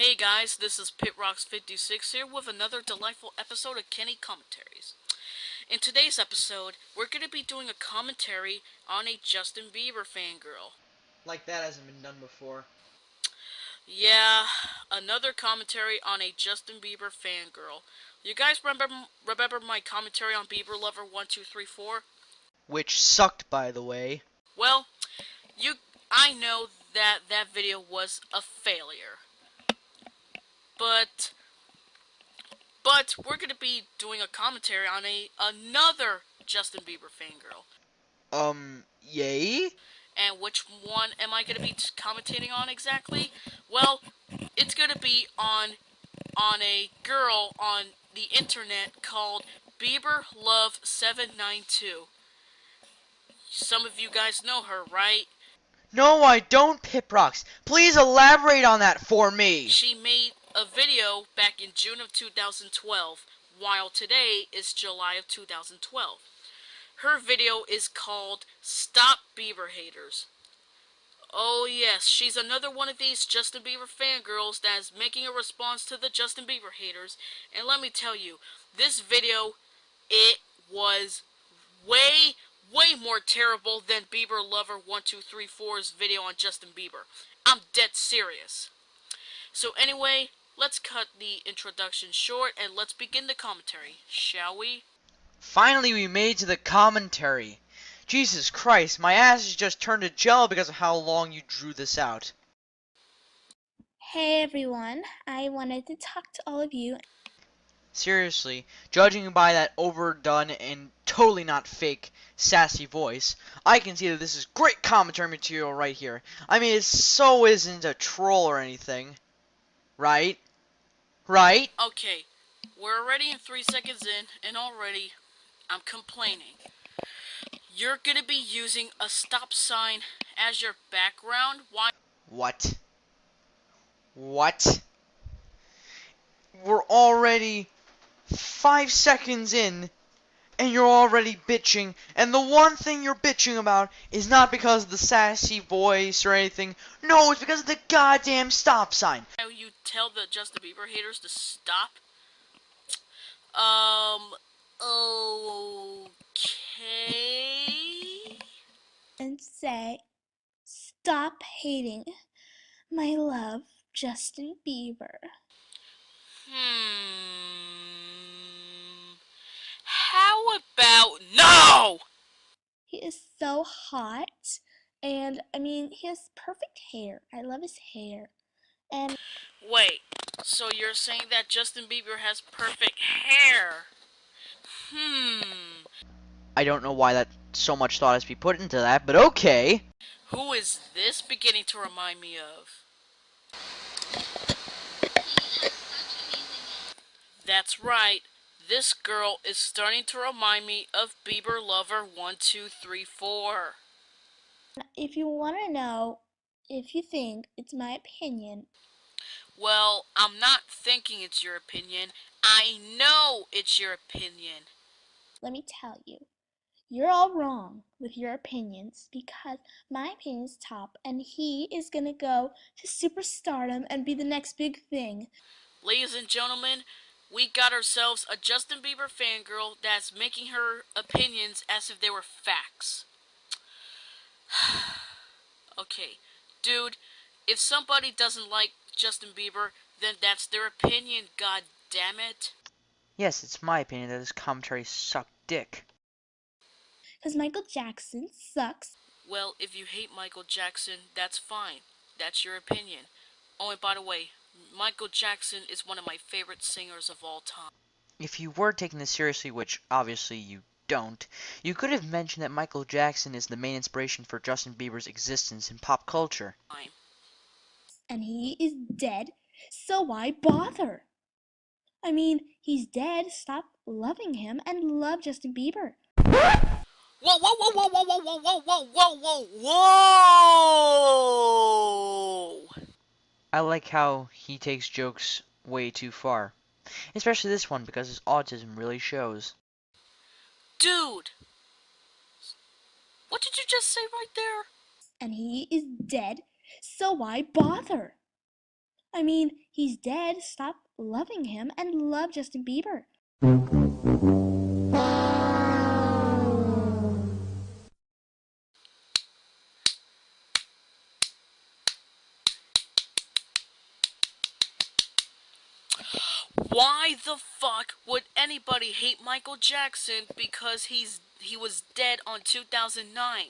Hey guys, this is PitRocks56 here with another delightful episode of Kenny Commentaries. In today's episode, we're going to be doing a commentary on a Justin Bieber fangirl. Like that hasn't been done before. Yeah, another commentary on a Justin Bieber fangirl. You guys remember my commentary on Bieber Lover 1234? Which sucked, by the way. Well, I know that that video was a failure. But we're going to be doing a commentary on another Justin Bieber fangirl. Yay? And which one am I going to be commentating on exactly? Well, it's going to be on a girl on the internet called Bieber Love 792. Some of you guys know her, right? No, I don't, Piprox. Please elaborate on that for me. She made a video back in June of 2012, while today is July of 2012. Her video is called Stop Bieber Haters. Oh yes, she's another one of these Justin Bieber fangirls that is making a response to the Justin Bieber haters. And let me tell you, this video, it was way, way more terrible than Bieber Lover 1234's video on Justin Bieber. I'm dead serious. So anyway, let's cut the introduction short and let's begin the commentary, shall we? Finally, we made to the commentary. Jesus Christ, my ass has just turned to gel because of how long you drew this out. Hey everyone, I wanted to talk to all of you. Seriously, judging by that overdone and totally not fake, sassy voice, I can see that this is great commentary material right here. I mean, it so isn't a troll or anything. Right? Right? Okay, we're already in 3 seconds in and already I'm complaining. You're gonna be using a stop sign as your background. Why? What? What? We're already 5 seconds in, and you're already bitching, and the one thing you're bitching about is not because of the sassy voice or anything. No, it's because of the goddamn stop sign. You tell the Justin Bieber haters to stop? Okay. And say, stop hating my love, Justin Bieber. How about no? He is so hot, and I mean, he has perfect hair. I love his hair. And Wait, so you're saying that Justin Bieber has perfect hair? Hmm. I don't know why that so much thought has to be put into that, but okay. Who is this beginning to remind me of? That's right. This girl is starting to remind me of Bieber Lover 1234. if you want to know if you think it's my opinion, Well, I'm not thinking it's your opinion. I know it's your opinion. let me tell you. You're all wrong with your opinions because my opinion is top and he is gonna go to superstardom and be the next big thing. Ladies and gentlemen, we got ourselves a Justin Bieber fangirl that's making her opinions as if they were facts. Okay, dude, if somebody doesn't like Justin Bieber, then that's their opinion, god damn it. Yes, it's my opinion that this commentary sucked dick. Because Michael Jackson sucks. Well, if you hate Michael Jackson, that's fine. That's your opinion. Oh, and by the way, Michael Jackson is one of my favorite singers of all time. If you were taking this seriously, which obviously you don't, you could have mentioned that Michael Jackson is the main inspiration for Justin Bieber's existence in pop culture. And he is dead, so why bother? I mean, he's dead, stop loving him and love Justin Bieber. Whoa, whoa, whoa, whoa, whoa, whoa, whoa, whoa, whoa, whoa, whoa! I like how he takes jokes way too far. Especially this one because his autism really shows. Dude! What did you just say right there? And he is dead, so why bother? I mean, he's dead. Stop loving him and love Justin Bieber. Why the fuck would anybody hate Michael Jackson because he was dead on 2009?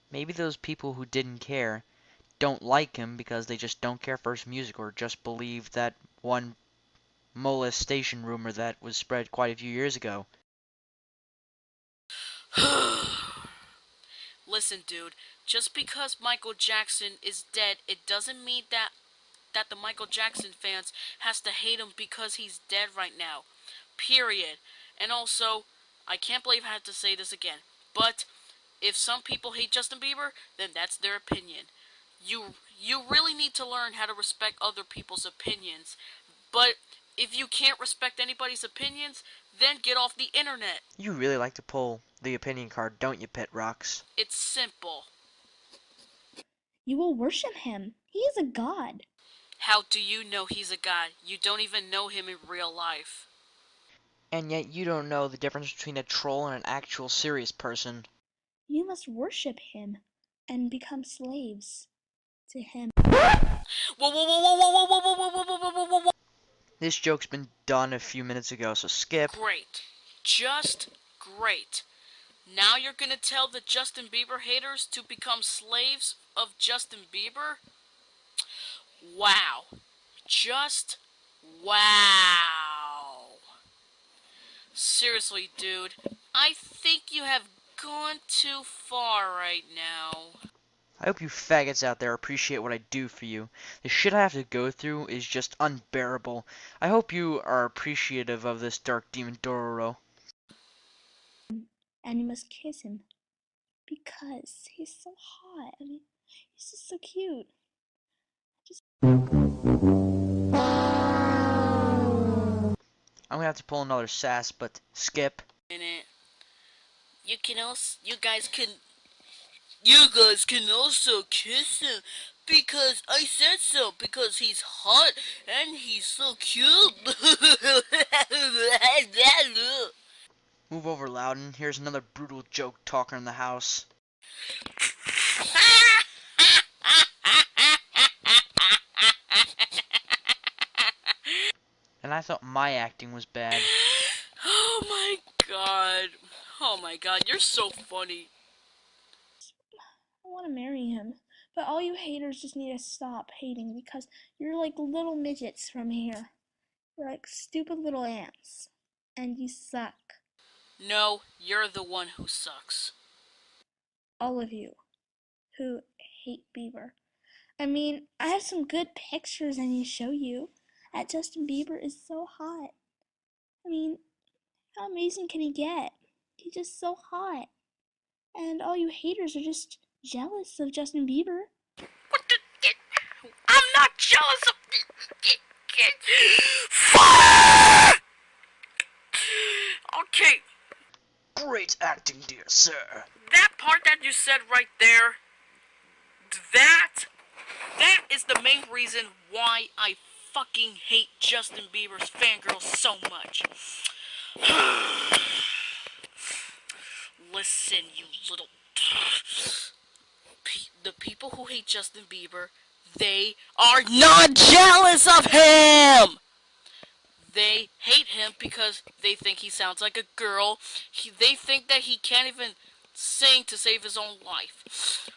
Maybe those people who didn't care don't like him because they just don't care for his music or just believe that one molestation rumor that was spread quite a few years ago. Listen, dude, just because Michael Jackson is dead, it doesn't mean that the Michael Jackson fans has to hate him because he's dead right now. Period. And also, I can't believe I have to say this again, but if some people hate Justin Bieber, then that's their opinion. You really need to learn how to respect other people's opinions. But if you can't respect anybody's opinions, then get off the internet. You really like to pull the opinion card, don't you, Pet Rocks? It's simple. You will worship him. He is a god. How do you know he's a god? You don't even know him in real life. And yet you don't know the difference between a troll and an actual serious person. You must worship him and become slaves to him. Whoa, whoa, whoa, whoa, whoa, whoa, whoa, whoa, whoa, whoa, whoa, whoa, whoa. This joke's been done a few minutes ago, so skip. Great. Just great. Now you're gonna tell the Justin Bieber haters to become slaves of Justin Bieber? Wow. Just wow. Seriously, dude, I think you have gone too far right now. I hope you faggots out there appreciate what I do for you. The shit I have to go through is just unbearable. I hope you are appreciative of this dark demon Dororo. And you must kiss him because he's so hot. I mean, he's just so cute. I'm gonna have to pull another sass, but skip. You guys can also kiss him because I said so, because he's hot and he's so cute. Move over, Loudon. Here's another brutal joke talker in the house. And I thought my acting was bad. Oh my god. Oh my god, you're so funny. I want to marry him. But all you haters just need to stop hating because you're like little midgets from here. You're like stupid little ants. And you suck. No, you're the one who sucks. All of you who hate Bieber. I mean, I have some good pictures I need to show you. That Justin Bieber is so hot. I mean, how amazing can he get? He's just so hot. And all you haters are just jealous of Justin Bieber. What the? I'm not jealous of. Fire! Okay, Great acting, dear sir. that part that you said right there, that is the main reason why I fucking hate Justin Bieber's fangirls so much. Listen, you little... The people who hate Justin Bieber, they are not jealous of him! They hate him because they think he sounds like a girl. They think that he can't even sing to save his own life.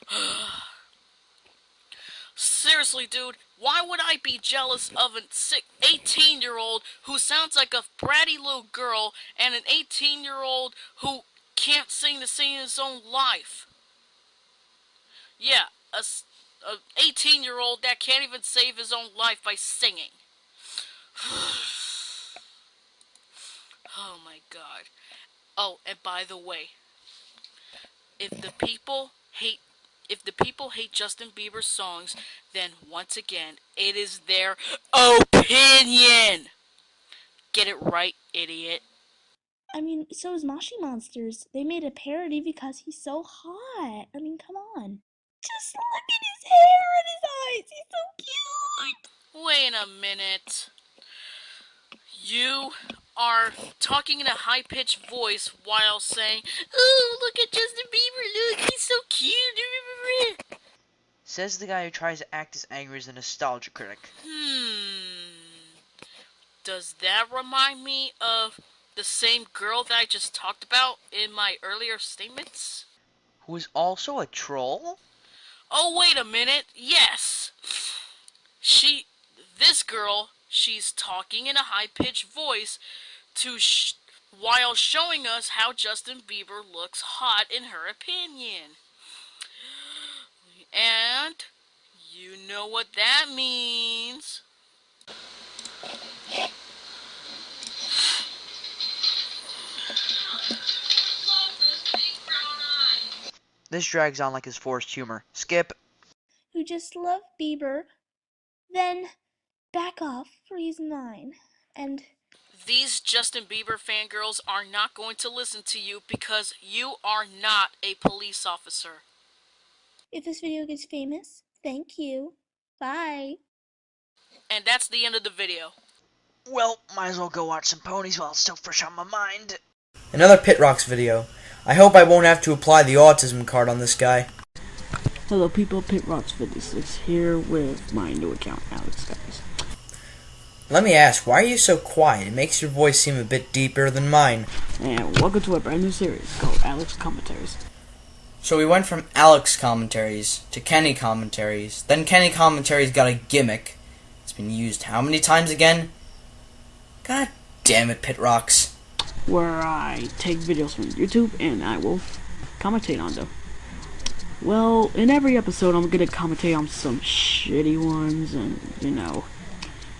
Seriously, dude, why would I be jealous of an 18-year-old who sounds like a bratty little girl and an 18-year-old who can't sing to save his own life? Yeah, a 18-year-old that can't even save his own life by singing. Oh my god. Oh, and by the way, if the people hate Justin Bieber's songs, then once again, it is their opinion. Get it right, idiot. I mean, so is Moshi Monsters. They made a parody because he's so hot. I mean, come on. Just look at his hair and his eyes. He's so cute. Wait a minute. You are talking in a high-pitched voice while saying, "Oh, look at Justin Bieber, look, he's so cute." Says the guy who tries to act as angry as a nostalgia critic. Does that remind me of the same girl that I just talked about in my earlier statements? Who is also a troll? Oh, wait a minute. Yes. This girl, she's talking in a high-pitched voice while showing us how Justin Bieber looks hot in her opinion. And you know what that means. This drags on like his forced humor. Skip. Who just love Bieber, then back off for using mine. And These Justin Bieber fangirls are not going to listen to you because you are not a police officer. if this video gets famous, thank you. Bye. And that's the end of the video. Well, might as well go watch some ponies while it's still fresh on my mind. Another Pit Rocks video. I hope I won't have to apply the autism card on this guy. Hello people, Pit Rocks 56 here with my new account, Alex Guys. Let me ask, why are you so quiet? It makes your voice seem a bit deeper than mine. And welcome to a brand new series called Alex Commentaries. So we went from Alex commentaries to Kenny commentaries. Then Kenny commentaries got a gimmick. It's been used how many times again? God damn it, Pit Rocks. Where I take videos from YouTube and I will commentate on them. Well, in every episode I'm gonna commentate on some shitty ones and, you know.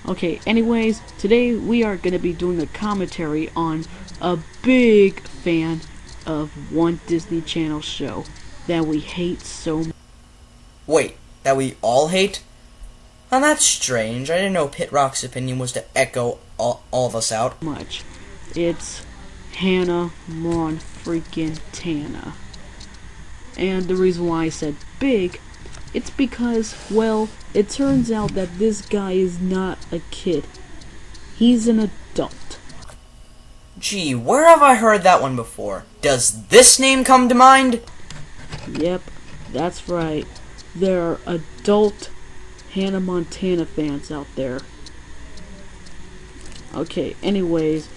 Okay, anyways, today we are gonna be doing a commentary on a big fan of one Disney Channel show that we hate so much. Wait, that we all hate? Well, that's strange. I didn't know Pit Rock's opinion was to echo all of us out. It's Hannah Montana. And the reason why I said big, it's because, well, it turns out that this guy is not a kid. He's an adult. Gee, where have I heard that one before? Does this name come to mind? Yep, that's right. There are adult Hannah Montana fans out there. Okay, anyways,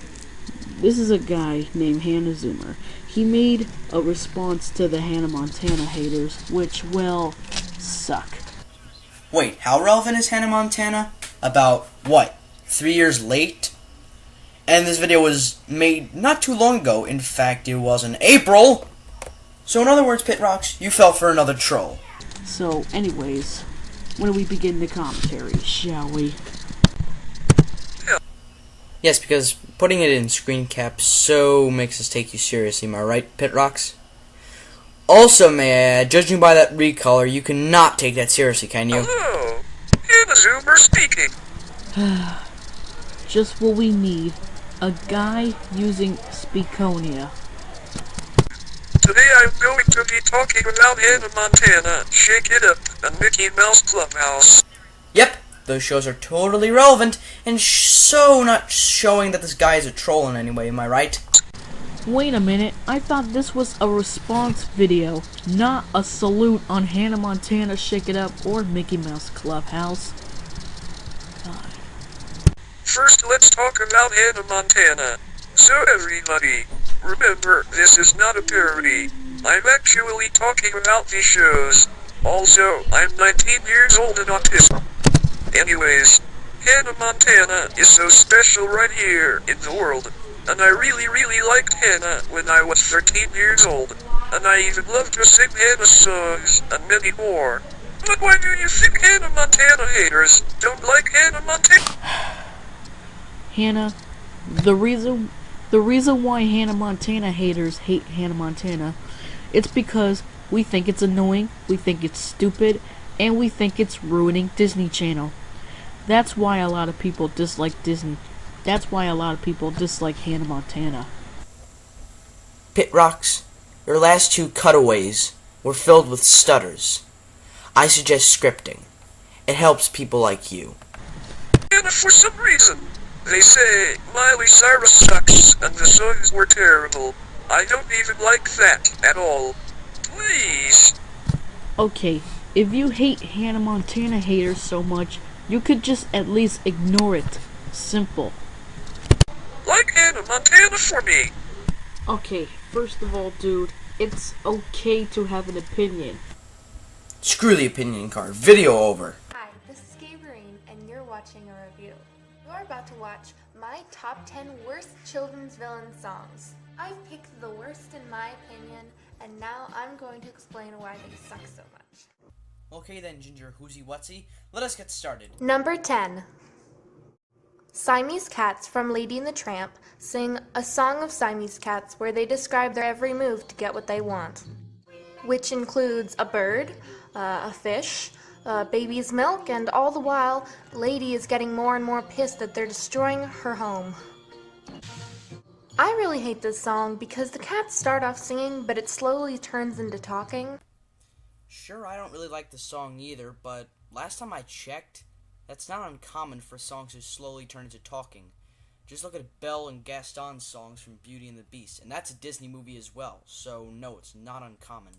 this is a guy named Hannah Zoomer. He made a response to the Hannah Montana haters, which, well, suck. Wait, how relevant is Hannah Montana? About, what, 3 years late? And this video was made not too long ago. In fact, it was in April. So in other words, Pit Rocks, you fell for another troll. So, anyways, when do we begin the commentary, shall we? Yes, because putting it in screen cap so makes us take you seriously, am I right, Pit Rocks? Also, may I add, judging by that recolor, you cannot take that seriously, can you? Hello, Hannah Zoomer speaking. Just what we need. A guy using Speakonia. Today I'm going to be talking about Hannah Montana, Shake It Up, and Mickey Mouse Clubhouse. Yep, those shows are totally relevant, and so not showing that this guy is a troll in any way, am I right? Wait a minute, I thought this was a response video, not a salute on Hannah Montana, Shake It Up, or Mickey Mouse Clubhouse. God. First let's talk about Hannah Montana. So everybody, remember this is not a parody. I'm actually talking about these shows. Also, I'm 19 years old and autistic. Anyways, Hannah Montana is so special right here in the world. And I really liked Hannah when I was 13 years old. And I even loved to sing Hannah songs, and many more. But why do you think Hannah Montana haters don't like Hannah Montana? Hannah, the reason why Hannah Montana haters hate Hannah Montana, it's because we think it's annoying, we think it's stupid, and we think it's ruining Disney Channel. That's why a lot of people dislike Disney. That's why a lot of people dislike Hannah Montana. Pit Rocks, your last two cutaways were filled with stutters. I suggest scripting. It helps people like you. Montana for some reason. They say Miley Cyrus sucks and the songs were terrible. I don't even like that at all. Please. Okay, if you hate Hannah Montana haters so much, you could just at least ignore it. Simple. Like Hannah Montana for me. Okay, first of all, dude, it's okay to have an opinion. Screw the opinion card. Video over. Hi, this is Gabrielle, and you're watching a review. You're about to watch my top 10 worst children's villain songs. I've picked the worst in my opinion, and now I'm going to explain why they suck so much. Okay then, Ginger Whoozy Whatsy, let us get started. Number 10. Siamese Cats from Lady and the Tramp sing a song of Siamese cats where they describe their every move to get what they want, which includes a bird, a fish, baby's milk, and all the while, Lady is getting more and more pissed that they're destroying her home. I really hate this song because the cats start off singing, but it slowly turns into talking. Sure, I don't really like the song either, but last time I checked, that's not uncommon for songs to slowly turn into talking. Just look at Belle and Gaston's songs from Beauty and the Beast, and that's a Disney movie as well, so no, it's not uncommon.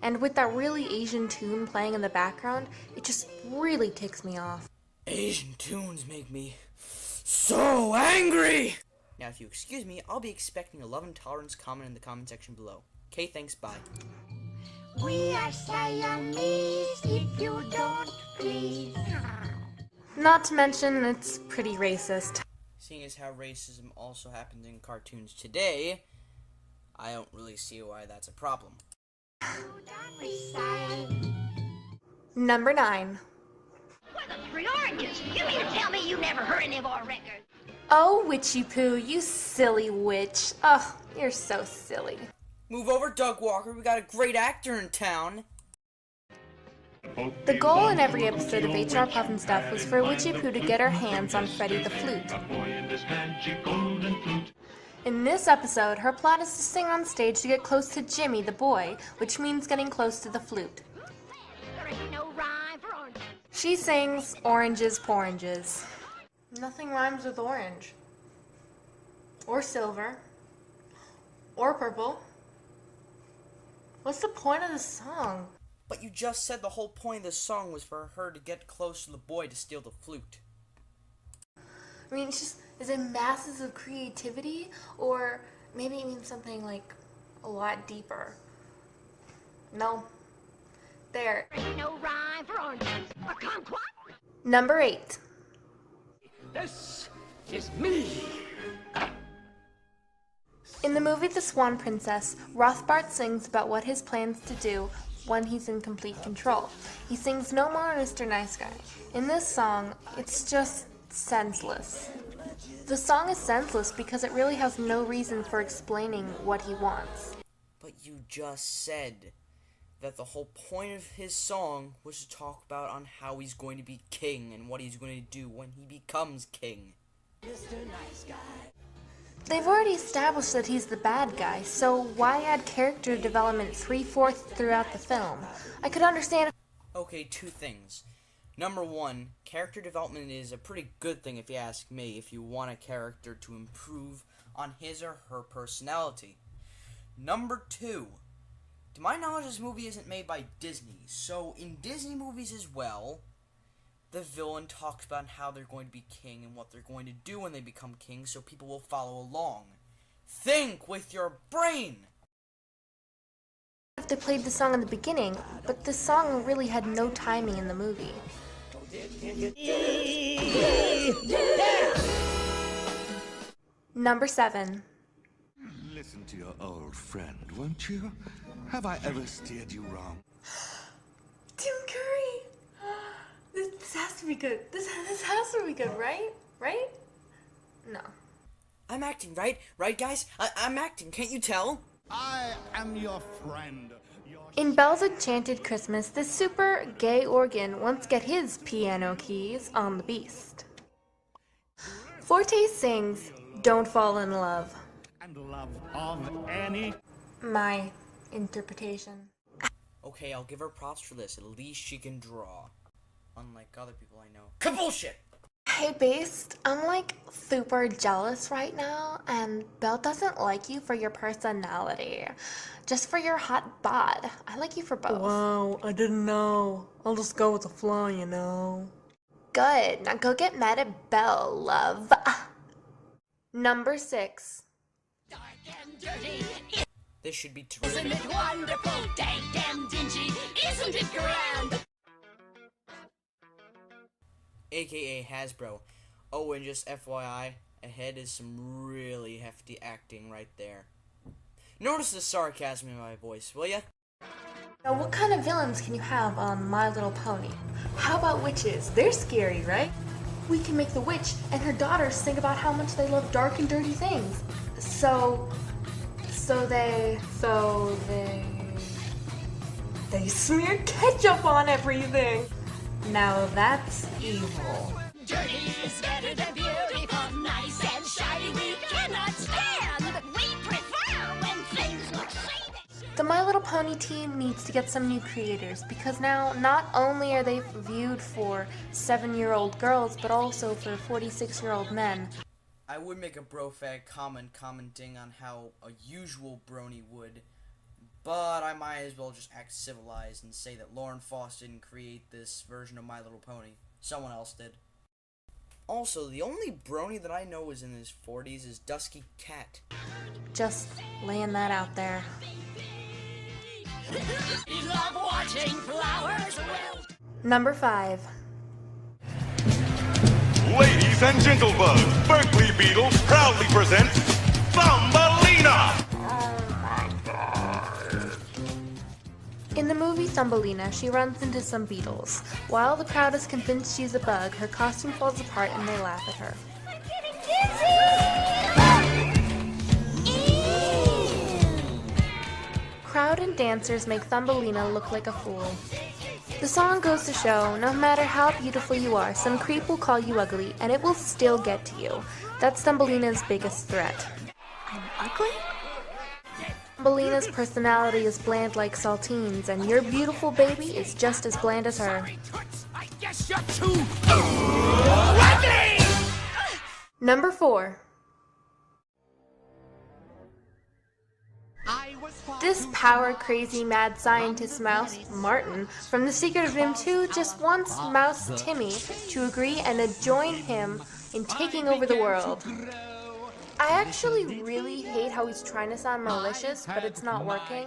And with that really Asian tune playing in the background, it just really ticks me off. Asian tunes make me so angry! Now, if you excuse me, I'll be expecting a love and tolerance comment in the comment section below. Okay, thanks, bye. We are Siamese, if you don't please. Not to mention, it's pretty racist. Seeing as how racism also happens in cartoons today, I don't really see why that's a problem. Number 9. What the three oranges? You mean to tell me you never heard any of our records? Oh, Witchy Poo, you silly witch. Ugh, you're so silly. Move over, Doug Walker, we got a great actor in town. The goal in every episode of HR Pufnstuf was for Witchy Poo to get her hands on Freddie the Flute. In this episode, her plot is to sing on stage to get close to Jimmy the boy, which means getting close to the flute. There ain't no rhyme for oranges. She sings Oranges Poranges. Nothing rhymes with orange. Or silver. Or purple. What's the point of the song? But you just said the whole point of the song was for her to get close to the boy to steal the flute. I mean, it's just, is it masses of creativity? Or maybe it means something like a lot deeper? No. There. There ain't no rhyme for oranges. A kumquat? Number 8. This is me. In the movie The Swan Princess, Rothbart sings about what his plans to do when he's in complete control. He sings No More Mr. Nice Guy. In this song, it's just senseless. The song is senseless because it really has no reason for explaining what he wants. But you just said that the whole point of his song was to talk about on how he's going to be king and what he's going to do when he becomes king. They've already established that he's the bad guy, so why add character development 3/4 throughout the film? I could understand. Okay, two things. Number one, character development is a pretty good thing if you ask me, if you want a character to improve on his or her personality. Number two, to my knowledge, this movie isn't made by Disney, so in Disney movies as well, the villain talks about how they're going to be king and what they're going to do when they become king, so people will follow along. Think with your brain! If they played the song in the beginning, but the song really had no timing in the movie. Number 7. Listen to your old friend, won't you? Have I ever steered you wrong? Tim Curry! This has to be good. This has to be good, right? Right? No. I'm acting, right? Right, guys? I'm acting, can't you tell? I am your friend. In Belle's Enchanted Christmas, this super gay organ wants to get his piano keys on the beast. Forte sings Don't Fall in Love. And love of any. My interpretation. Okay, I'll give her props for this. At least she can draw. Unlike other people I know. Bullshit! Hey, Beast, I'm like super jealous right now, and Belle doesn't like you for your personality, just for your hot bod. I like you for both. Wow, I didn't know. I'll just go with the flow, you know. Good. Now go get mad at Belle, love. Number 6. Dark and dirty. This should be terrific. Isn't it wonderful? Dank and dingy. Isn't it grand? AKA Hasbro. Oh, and just FYI, ahead is some really hefty acting right there. Notice the sarcasm in my voice, will ya? Now, what kind of villains can you have on My Little Pony? How about witches? They're scary, right? We can make the witch and her daughters sing about how much they love dark and dirty things. So they smear ketchup on everything. Now that's evil. Dirty is better than beautiful, nice and shiny we cannot stand. But we prefer when things look shady. The My Little Pony team needs to get some new creators because now not only are they viewed for 7-year-old girls, but also for 46-year-old men. I would make a bro-fag comment commenting on how a usual brony would, but I might as well just act civilized and say that Lauren Foss didn't create this version of My Little Pony. Someone else did. Also, the only brony that I know is in his 40s is Dusky Cat. Just laying that out there. We love watching flowers wilt. Number 5. Ladies and gentlemen, Berkeley Beatles proudly present Thumbelina! In the movie Thumbelina, she runs into some beetles. While the crowd is convinced she's a bug, her costume falls apart and they laugh at her. I'm getting dizzy! Crowd and dancers make Thumbelina look like a fool. The song goes to show, no matter how beautiful you are, some creep will call you ugly, and it will still get to you. That's Thumbelina's biggest threat. I'm ugly? Thumbelina's personality is bland like saltines, and your beautiful baby is just as bland as her. I guess you're too ugly! Number 4. This power-crazy mad scientist mouse, Martin, from The Secret of NIMH 2 just wants Mouse Timmy to agree and to join him in taking over the world. I actually really hate how he's trying to sound malicious, but it's not working.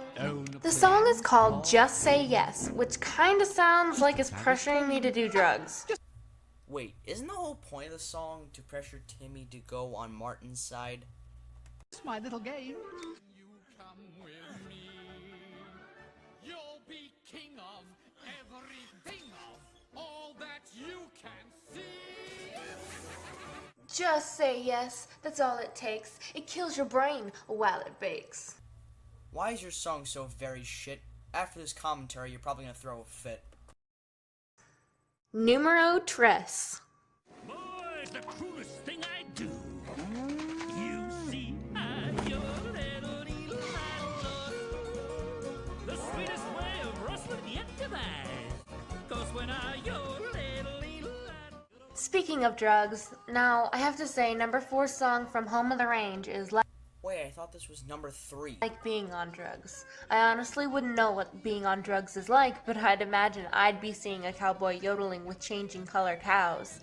The song is called Just Say Yes, which kinda sounds like it's pressuring me to do drugs. Wait, isn't the whole point of the song to pressure Timmy to go on Martin's side? It's my little game. You come with me. You'll be king of everything of all that you can see. Just say yes, that's all it takes. It kills your brain while it bakes. Why is your song so very shit? After this commentary, you're probably gonna throw a fit. Numero tres. Boy, the coolest thing I do. You see, I'm your little the sweetest way of rustling yet devised. 'Cause when I your little Speaking of drugs, now I have to say number 4's song from Home of the Range is Wait, I thought this was number 3. like being on drugs. I honestly wouldn't know what being on drugs is like, but I'd imagine I'd be seeing a cowboy yodeling with changing color cows.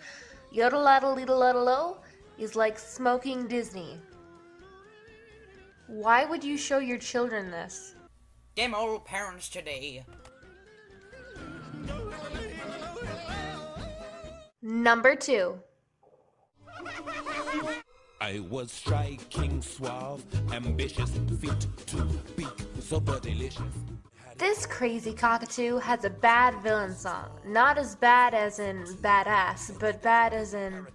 Yodel-laddle-leedle-laddle-lo is like smoking Disney. Why would you show your children this? Them old parents today. Number 2. I was striking, suave, ambitious, fit to be super delicious. This crazy cockatoo has a bad villain song. Not as bad as in badass, but bad as in...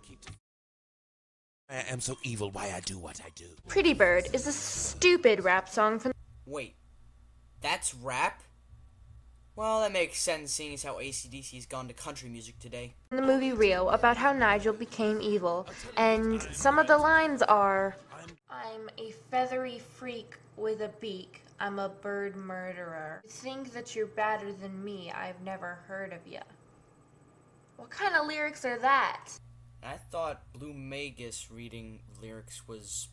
I am so evil, why I do what I do. Pretty Bird is a stupid rap song from... Wait, that's rap? Well, that makes sense seeing as how AC/DC's gone to country music today. the movie Rio about how Nigel became evil, and some of the lines are, I'm a feathery freak with a beak. I'm a bird murderer. You think that you're better than me. I've never heard of ya. What kind of lyrics are that? And I thought Blue Magus reading lyrics was...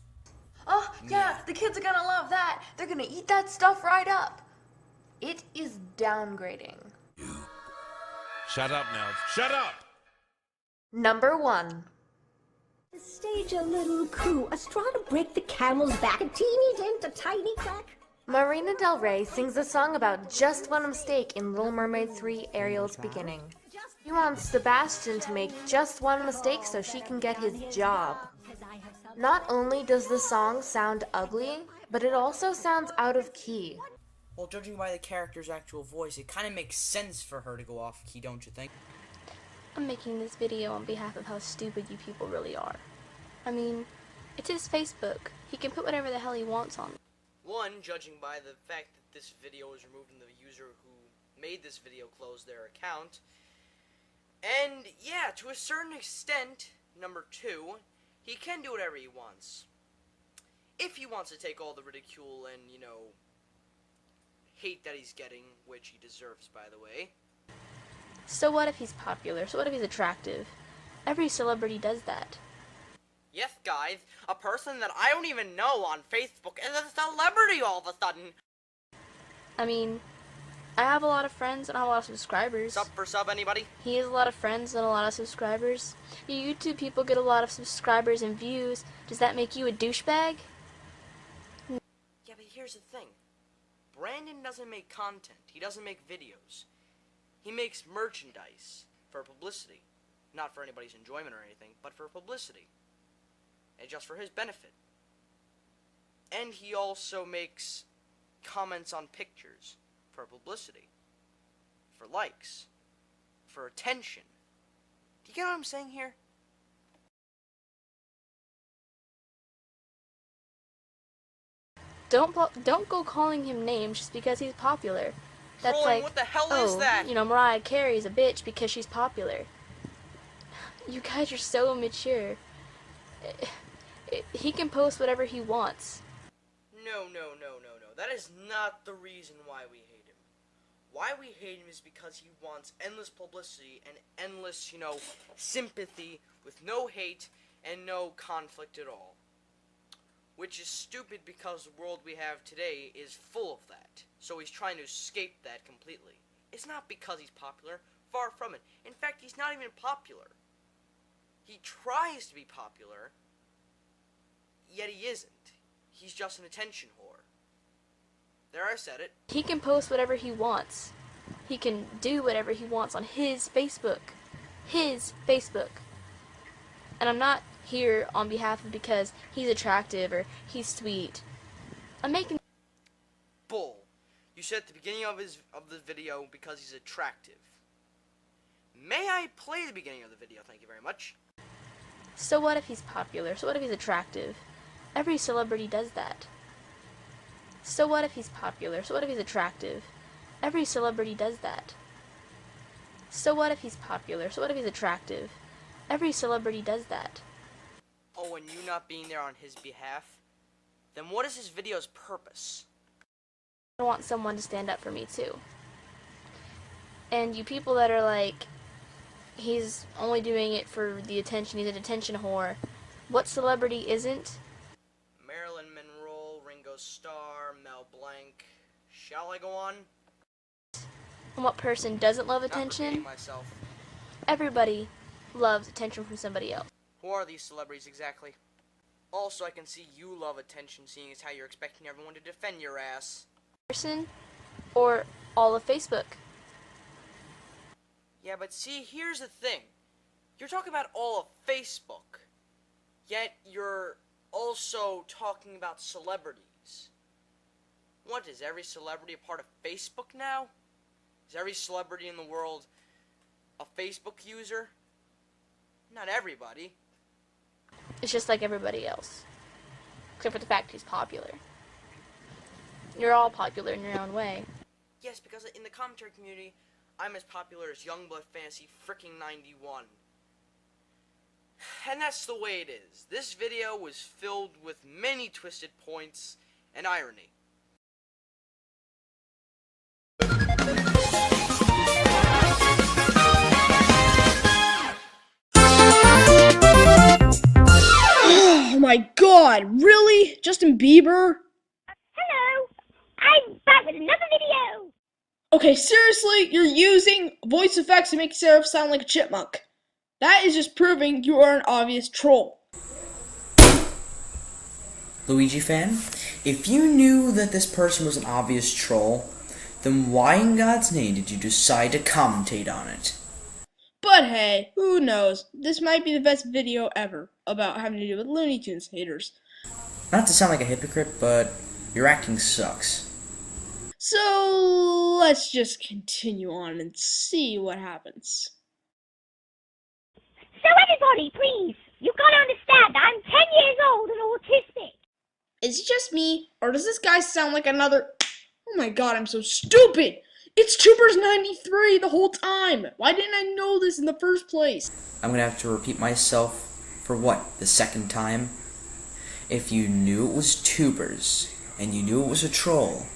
Oh, yeah, the kids are gonna love that. They're gonna eat that stuff right up. It is downgrading. Shut up now. Shut up! Number 1. Stage a little coup, a straw to break the camel's back, a teeny dent, a tiny crack. Marina Del Rey sings a song about just one mistake in Little Mermaid 3 Ariel's beginning. She wants Sebastian to make just one mistake so she can get his job. Not only does the song sound ugly, but it also sounds out of key. Well, judging by the character's actual voice, it kind of makes sense for her to go off key, don't you think? I'm making this video on behalf of how stupid you people really are. I mean, it's his Facebook. He can put whatever the hell he wants on it. One, judging by the fact that this video was removed and the user who made this video closed their account. And, yeah, to a certain extent, number 2, he can do whatever he wants. If he wants to take all the ridicule and, you know, hate that he's getting, which he deserves, by the way. So what if he's popular? So what if he's attractive? Every celebrity does that. Yes, guys, a person that I don't even know on Facebook is a celebrity all of a sudden. I mean, I have a lot of friends and I have a lot of subscribers. Sub for sub, anybody? He has a lot of friends and a lot of subscribers. You YouTube people get a lot of subscribers and views. Does that make you a douchebag? Yeah, but here's the thing. Brandon doesn't make content. He doesn't make videos. He makes merchandise for publicity. Not for anybody's enjoyment or anything, but for publicity. And just for his benefit. And he also makes comments on pictures for publicity. For likes. For attention. Do you get what I'm saying here? Don't go calling him names just because he's popular. That's Trolling, like, what the hell oh, is that? you know, Mariah Carey's a bitch because she's popular. You guys are so immature. He can post whatever he wants. No. That is not the reason why we hate him. Why we hate him is because he wants endless publicity and endless, you know, sympathy with no hate and no conflict at all. Which is stupid because the world we have today is full of that. So he's trying to escape that completely. It's not because he's popular. Far from it. In fact, he's not even popular. He tries to be popular, yet he isn't. He's just an attention whore. There, I said it. He can post whatever he wants. He can do whatever he wants on his Facebook. His Facebook. And I'm not here on behalf of because he's attractive or he's sweet. I'm making... Bull. You said at the beginning of the video because he's attractive. May I play the beginning of the video? Thank you very much. So what if he's popular? So what if he's attractive? Every celebrity does that. So what if he's popular? So what if he's attractive? Every celebrity does that. So what if he's popular? So what if he's attractive? Every celebrity does that. Oh, and you not being there on his behalf? Then what is his video's purpose? I want someone to stand up for me too. And you people that are like, he's only doing it for the attention, he's an attention whore. What celebrity isn't? Marilyn Monroe, Ringo Starr, Mel Blanc. Shall I go on? And what person doesn't love Not attention? repeating myself. Everybody loves attention from somebody else. Who are these celebrities exactly? Also, I can see you love attention, seeing as how you're expecting everyone to defend your ass. Person or all of Facebook. Yeah, but see, here's the thing. You're talking about all of Facebook, yet you're also talking about celebrities. What, is every celebrity a part of Facebook now? Is every celebrity in the world a Facebook user? Not everybody. It's just like everybody else. Except for the fact he's popular. You're all popular in your own way. Yes, because in the commentary community, I'm as popular as Youngblood Fantasy fricking 91. And that's the way it is. This video was filled with many twisted points and irony. my god, really? Justin Bieber? Hello, I'm back with another video. Okay, seriously, you're using voice effects to make yourself sound like a chipmunk. That is just proving you are an obvious troll. Luigi fan, if you knew that this person was an obvious troll, then why in God's name did you decide to commentate on it? But hey, who knows? This might be the best video ever about having to do with Looney Tunes haters. Not to sound like a hypocrite, but your acting sucks. So let's just continue on and see what happens. So everybody, please, you've got to understand I'm 10 years old and autistic. Is it just me, or does this guy sound like another... Oh my god, I'm so stupid! It's Tubers93 the whole time! Why didn't I know this in the first place? I'm gonna have to repeat myself for what, the second time? If you knew it was Tubers, and you knew it was a troll,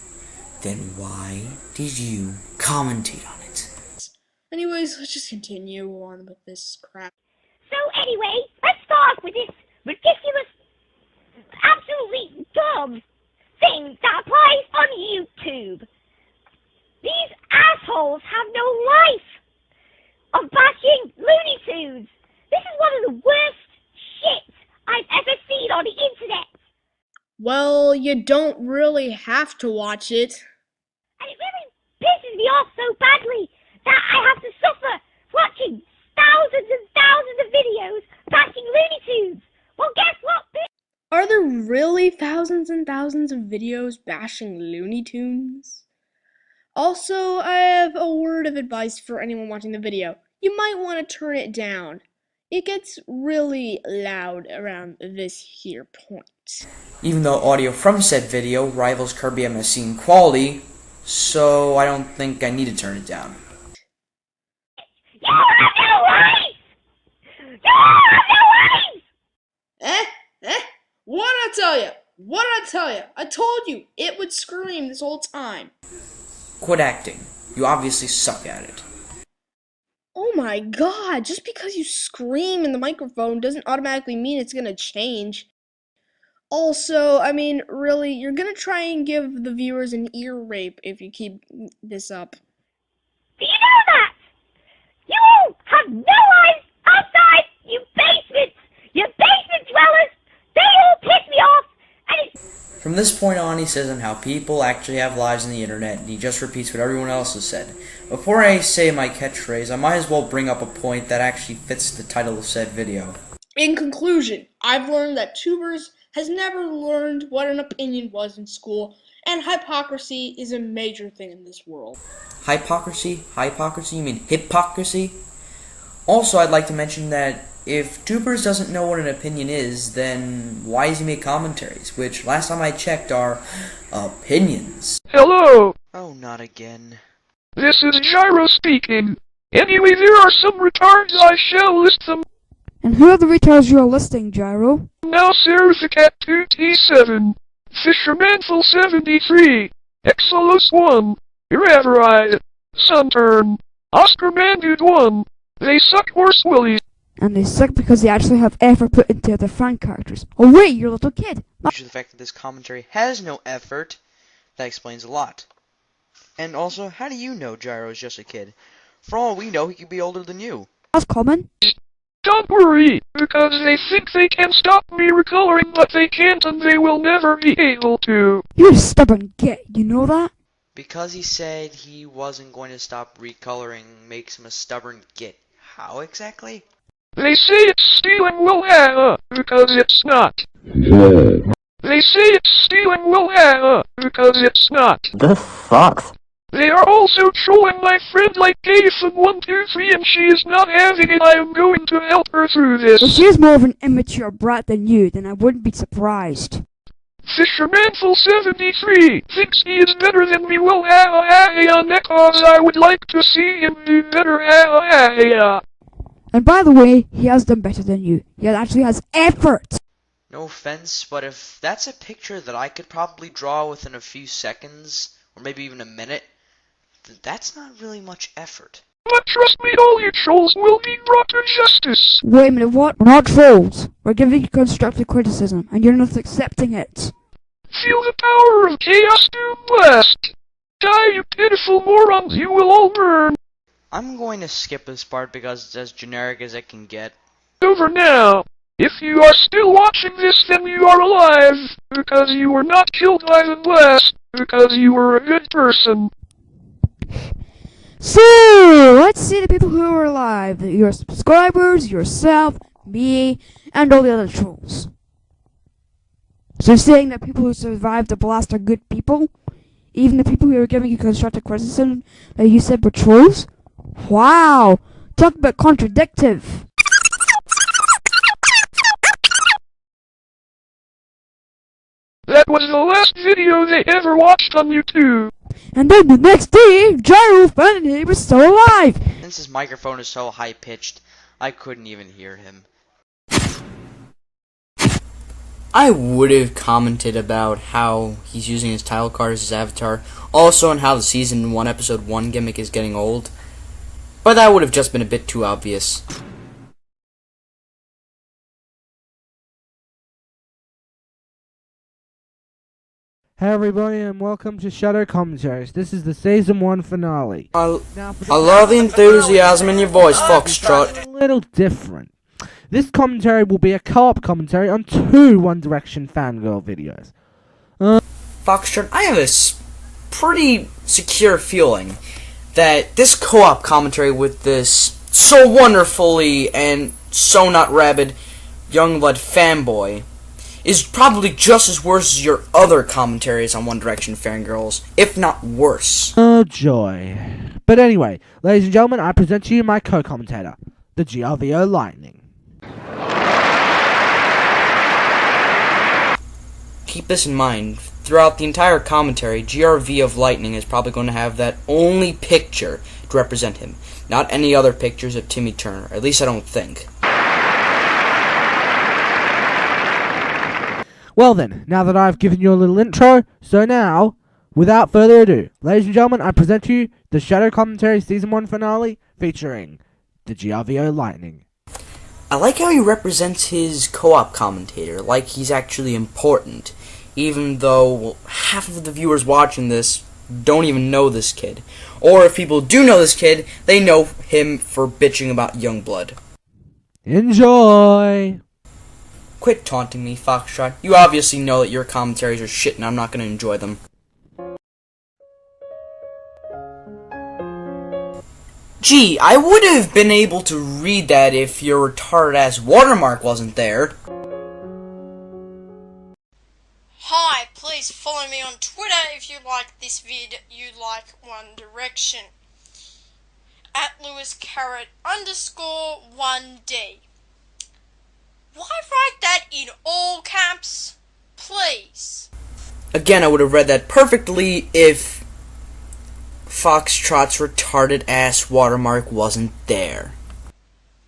then why did you commentate on it? Anyways, let's just continue on with this crap. So anyway, let's start with this ridiculous, absolutely dumb thing that applies on YouTube. These assholes have no life of bashing Looney Tunes. This is one of the worst shit I've ever seen on the internet. Well, you don't really have to watch it. And it really pisses me off so badly that I have to suffer watching thousands and thousands of videos bashing Looney Tunes. Well, guess what, bitch? Are there really thousands and thousands of videos bashing Looney Tunes? Also, I have a word of advice for anyone watching the video. You might want to turn it down. It gets really loud around this here point. Even though audio from said video rivals Kirby MSC in quality, so I don't think I need to turn it down. You have no life! You have no life! What'd I tell you? What'd I tell you? I told you, it would scream this whole time. Quit acting. You obviously suck at it. Oh my god, just because you scream in the microphone doesn't automatically mean it's gonna change. Also, I mean, really, you're gonna try and give the viewers an ear rape if you keep this up. Do you know that? You all have no lives outside, you basements! You basement dwellers! They all piss me off! And it's... From this point on, he says on how people actually have lives on the internet, and he just repeats what everyone else has said. Before I say my catchphrase, I might as well bring up a point that actually fits the title of said video. In conclusion, I've learned that Tubers has never learned what an opinion was in school, and hypocrisy is a major thing in this world. Hypocrisy? Hypocrisy? You mean hypocrisy? Also, I'd like to mention that if Tubers doesn't know what an opinion is, then why does he make commentaries, which last time I checked are opinions. Hello, Oh, not again. this is Gyro speaking. Anyway, there are some retards, I shall list them. And who are the retards you are listing, Gyro? Now Cat 2T7, Fishermanful 73, Exolus 1, Irreveride, Sunturn, Oscar Mandude 1, They Suck Horse Willies. And they suck because they actually have effort put into their fan characters. Oh wait, you're a little kid! Due to the fact that this commentary has no effort, that explains a lot. And also, how do you know Gyro is just a kid? For all we know, he could be older than you. That's common. Don't worry, because they think they can stop me recoloring, but they can't and they will never be able to. You're a stubborn git, you know that? Because he said he wasn't going to stop recoloring makes him a stubborn git. How exactly? They say it's stealing will because it's not. They say it's stealing will because it's not. This sucks. They are also trolling my friend like Gason123 and she is not having it. I am going to help her through this. If she is more of an immature brat than you, then I wouldn't be surprised. Fishermanful73 thinks he is better than me. Well, because I would like to see him do better. And by the way, he has done better than you. He actually has effort. No offense, but if that's a picture that I could probably draw within a few seconds, or maybe even a minute, then that's not really much effort. But trust me, all you trolls will be brought to justice. Wait a minute, what? We're not trolls. We're giving you constructive criticism, and you're not accepting it. Feel the power of Chaos Doom Blast. Die, you pitiful morons, you will all burn. I'm going to skip this part because it's as generic as it can get. Over now. If you are still watching this, then you are alive, because you were not killed by the blast, because you were a good person. So, let's see the people who are alive. Your subscribers, yourself, me, and all the other trolls. So you're saying that people who survived the blast are good people? Even the people who are giving you constructive criticism that you said were trolls? Wow! Talk about contradictive. That was the last video they ever watched on YouTube. And then the next day, Gyro found he was still alive! Since his microphone is so high-pitched, I couldn't even hear him. I would have commented about how he's using his title card as his avatar, also on how the Season 1 Episode 1 gimmick is getting old, but that would have just been a bit too obvious. Hey everybody, and welcome to Shadow Commentaries. This is the Season 1 finale. I love the enthusiasm in your voice, Foxtrot. A little different. This commentary will be a co-op commentary on 2 One Direction fangirl videos. Foxtrot, I have a pretty secure feeling that this co-op commentary with this so wonderfully and so not rabid Youngblood fanboy is probably just as worse as your other commentaries on One Direction fangirls, if not worse. Oh joy. But anyway, ladies and gentlemen, I present to you my co-commentator, the GRVO Lightning. Keep this in mind, throughout the entire commentary, GRV of Lightning is probably going to have that only picture to represent him, not any other pictures of Timmy Turner, at least I don't think. Well then, now that I've given you a little intro, so now, without further ado, ladies and gentlemen, I present to you the Shadow Commentary Season 1 finale featuring the GRVO Lightning. I like how he represents his co-op commentator, like he's actually important, even though half of the viewers watching this don't even know this kid. Or if people do know this kid, they know him for bitching about Youngblood. Enjoy! Quit taunting me, Foxtrot. You obviously know that your commentaries are shit and I'm not going to enjoy them. Gee, I would have been able to read that if your retarded-ass watermark wasn't there. Hi, please follow me on Twitter if you like this vid, you like One Direction. @LewisCarrot_1D. Why write that in all caps? Please. Again, I would have read that perfectly if Foxtrot's retarded ass watermark wasn't there.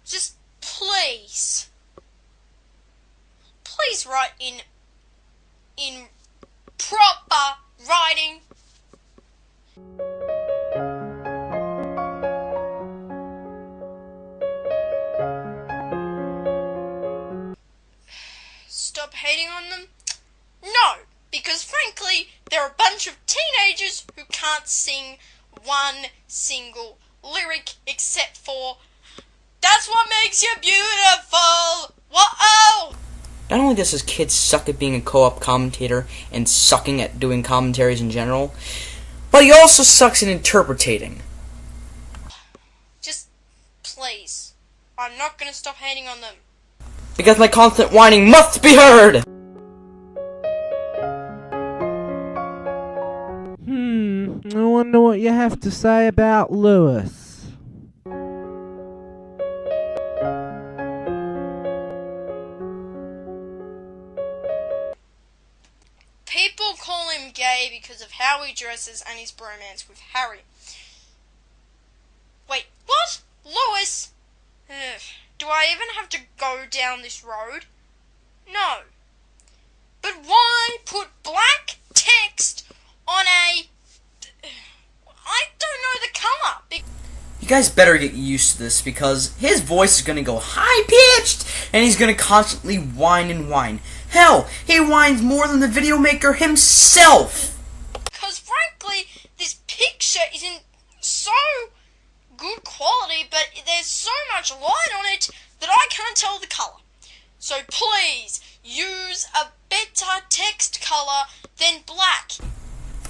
Just please. Please write in proper writing. Stop hating on them? No, because frankly, they're a bunch of teenagers who can't sing one single lyric except for "That's what makes you beautiful." Whoa! Not only does his kid suck at being a co-op commentator and sucking at doing commentaries in general, but he also sucks at interpreting. Just please. I'm not gonna stop hating on them. Because my constant whining must be heard! I wonder what you have to say about Lewis. People call him gay because of how he dresses and his bromance with Harry. Wait, what? Lewis? Ugh, do I even have to go down this road? No. But why put black text on a... I don't know the colour. You guys better get used to this because his voice is gonna go high-pitched and he's gonna constantly whine and whine. Hell, he whines more than the video maker himself! Because frankly, this picture isn't so good quality, but there's so much light on it that I can't tell the colour. So please, use a better text colour than black.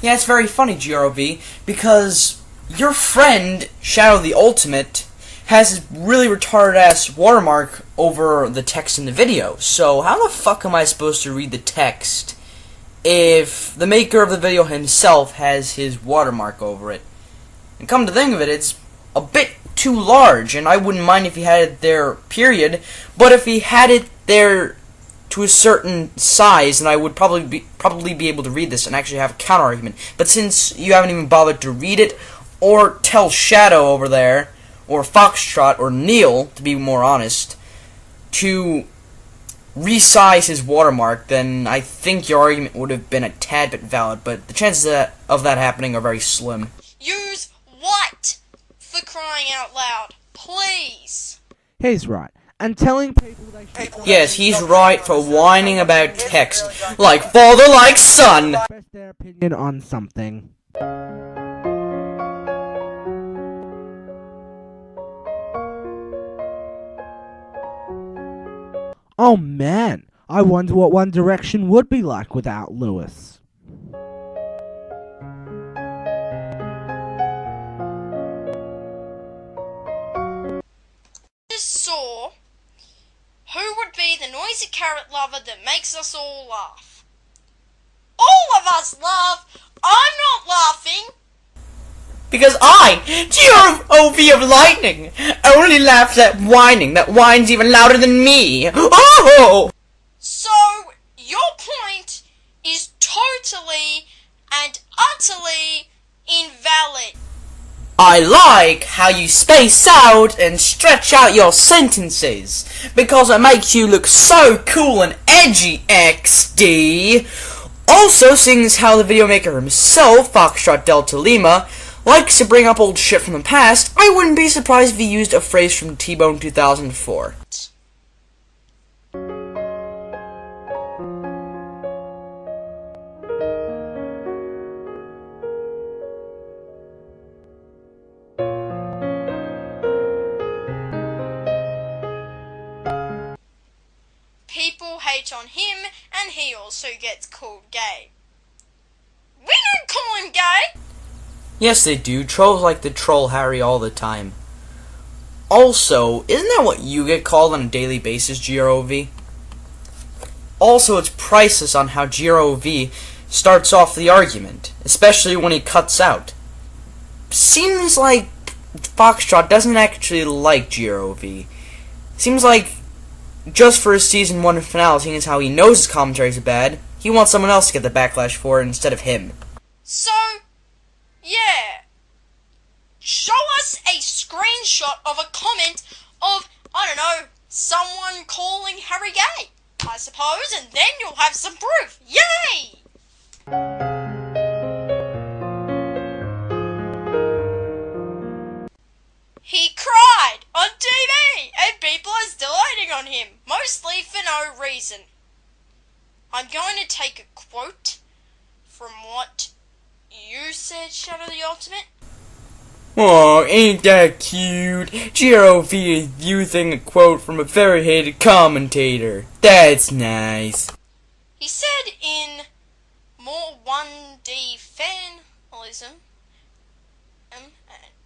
Yeah, it's very funny, GROV, because your friend, Shadow the Ultimate, has this really retarded-ass watermark over the text in the video. So how the fuck am I supposed to read the text if the maker of the video himself has his watermark over it? And come to think of it, it's a bit too large, and I wouldn't mind if he had it there, period, but if he had it there to a certain size, then I would probably be able to read this and actually have a counter-argument. But since you haven't even bothered to read it, or tell Shadow over there, or Foxtrot, or Neil, to be more honest, to resize his watermark, then I think your argument would have been a tad bit valid, but the chances of that happening are very slim. Use white, for crying out loud. Please. He's right. And telling people they should... Yes, he's right for whining about text. Like father, like son! Express their opinion on something. Oh man, I wonder what One Direction would be like without Lewis. Saw, who would be the noisy carrot lover that makes us all laugh? All of us laugh! I'm not laughing! Because I, GROV of Lightning, only laughs at whining that whines even louder than me. Oh! So, your point is totally and utterly invalid. I like how you space out and stretch out your sentences, because it makes you look so cool and edgy, XD. Also, seeing as how the video maker himself, Foxtrot Delta Lima, likes to bring up old shit from the past, I wouldn't be surprised if he used a phrase from T-Bone 2004. People hate on him, and he also gets called gay. We don't call him gay! Yes, they do. Trolls like to troll Harry all the time. Also, isn't that what you get called on a daily basis, GROV? Also, it's priceless on how GROV starts off the argument, especially when he cuts out. Seems like Foxtrot doesn't actually like GROV. Seems like just for his season 1 finale, seeing as how he knows his commentaries are bad, he wants someone else to get the backlash for it instead of him. So, yeah. Show us a screenshot of a comment of, I don't know, someone calling Harry gay, I suppose, and then you'll have some proof. Yay! He cried on TV, and people are still hating on him, mostly for no reason. I'm going to take a quote from what you said, Shadow the Ultimate. Aw, ain't that cute? GROV is using a quote from a very hated commentator. That's nice. He said in more 1D fanism,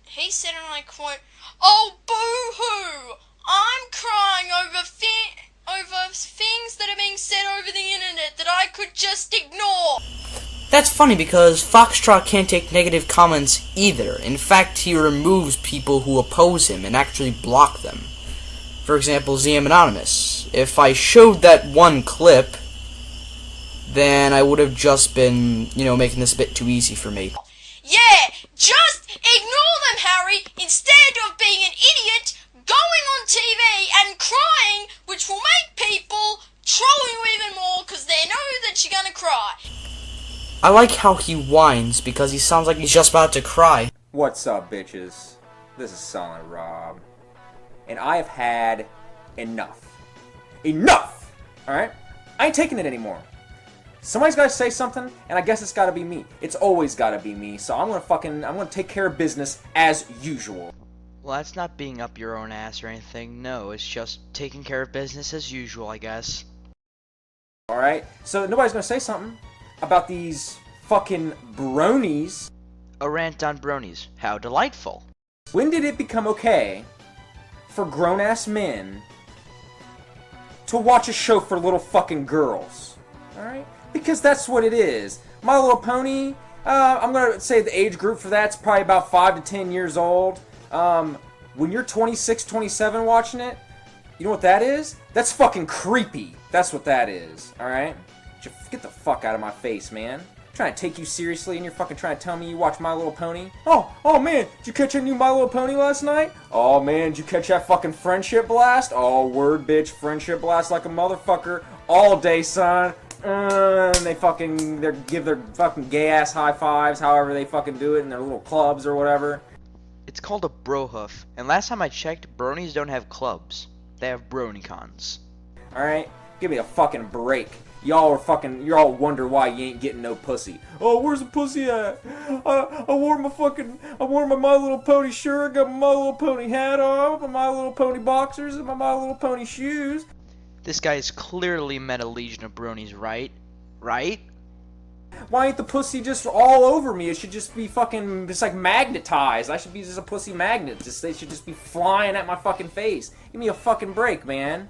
he said, and I quote, "Oh, boo-hoo! I'm crying over things that are being said over the internet that I could just ignore." That's funny because Foxtrot can't take negative comments either. In fact, he removes people who oppose him and actually block them. For example, ZM Anonymous. If I showed that one clip, then I would have just been, making this a bit too easy for me. Yeah, just ignore them, Harry, instead of being an idiot, going on TV and crying, which will make people troll you even more because they know that you're gonna cry. I like how he whines because he sounds like he's just about to cry. What's up, bitches? This is Silent Rob. And I have had enough. Enough! Alright? I ain't taking it anymore. Somebody's gotta say something, and I guess it's gotta be me. It's always gotta be me, so I'm gonna take care of business as usual. Well, that's not being up your own ass or anything. No, it's just taking care of business as usual, I guess. Alright? So nobody's gonna say something about these fucking bronies. A rant on bronies. How delightful. When did it become okay for grown-ass men to watch a show for little fucking girls? Alright? Because that's what it is. My Little Pony, I'm gonna say the age group for that's probably about 5 to 10 years old. When you're 26, 27 watching it, you know what that is? That's fucking creepy. That's what that is. Alright? Get the fuck out of my face, man. I'm trying to take you seriously and you're fucking trying to tell me you watch My Little Pony? Oh man, did you catch a new My Little Pony last night? Oh man, did you catch that fucking Friendship Blast? Oh, word bitch, Friendship Blast like a motherfucker all day, son. And they give their fucking gay ass high fives, however they fucking do it in their little clubs or whatever. It's called a brohoof, and last time I checked, bronies don't have clubs. They have bronycons. Alright? Give me a fucking break. Y'all all wonder why you ain't getting no pussy. Oh, where's the pussy at? I wore my My Little Pony shirt, got my My Little Pony hat on, my My Little Pony boxers, and my My Little Pony shoes. This guy's clearly met a legion of bronies, right? Right? Why ain't the pussy just all over me? It should just be fucking, just like magnetized. I should be just a pussy magnet. They should just be flying at my fucking face. Give me a fucking break, man.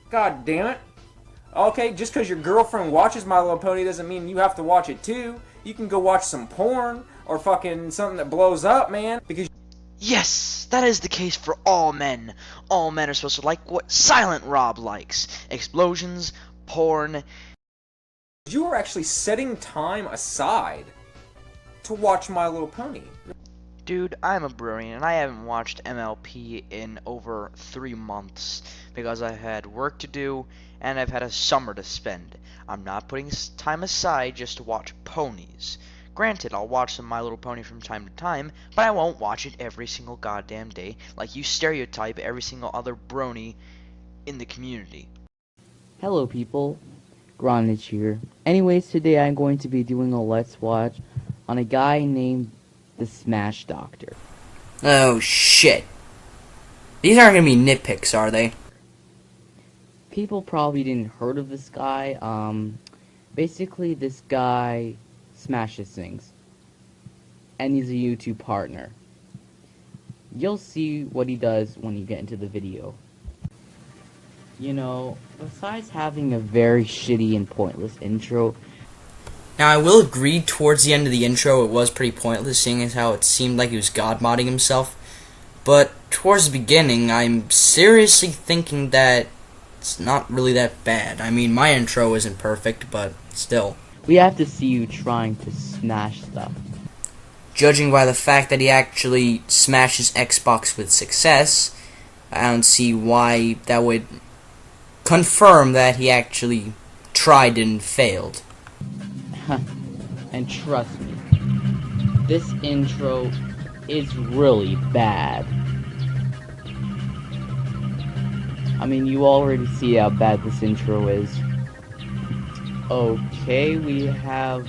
God damn it. Okay, just because your girlfriend watches My Little Pony doesn't mean you have to watch it too. You can go watch some porn or fucking something that blows up, man. Because yes, that is the case for all men. All men are supposed to like what Silent Rob likes. Explosions, porn. you are actually setting time aside to watch My Little Pony. Dude, I'm a brony and I haven't watched MLP in over 3 months because I had work to do and I've had a summer to spend. I'm not putting time aside just to watch ponies. Granted, I'll watch some My Little Pony from time to time, but I won't watch it every single goddamn day like you stereotype every single other brony in the community. Hello people, Gronich here. Anyways, today I'm going to be doing a Let's Watch on a guy named the Smash Doctor. Oh shit. These aren't gonna be nitpicks, are they? People probably didn't heard of this guy. Basically this guy smashes things. And he's a YouTube partner. You'll see what he does when you get into the video. You know, besides having a very shitty and pointless intro. Now, I will agree towards the end of the intro it was pretty pointless, seeing as how it seemed like he was god-modding himself. But towards the beginning, I'm seriously thinking that it's not really that bad. I mean, my intro isn't perfect, but still. We have to see you trying to smash stuff. Judging by the fact that he actually smashes Xbox with success, I don't see why that would confirm that he actually tried and failed. And trust me, this intro is really bad. I mean, you already see how bad this intro is. Okay, we have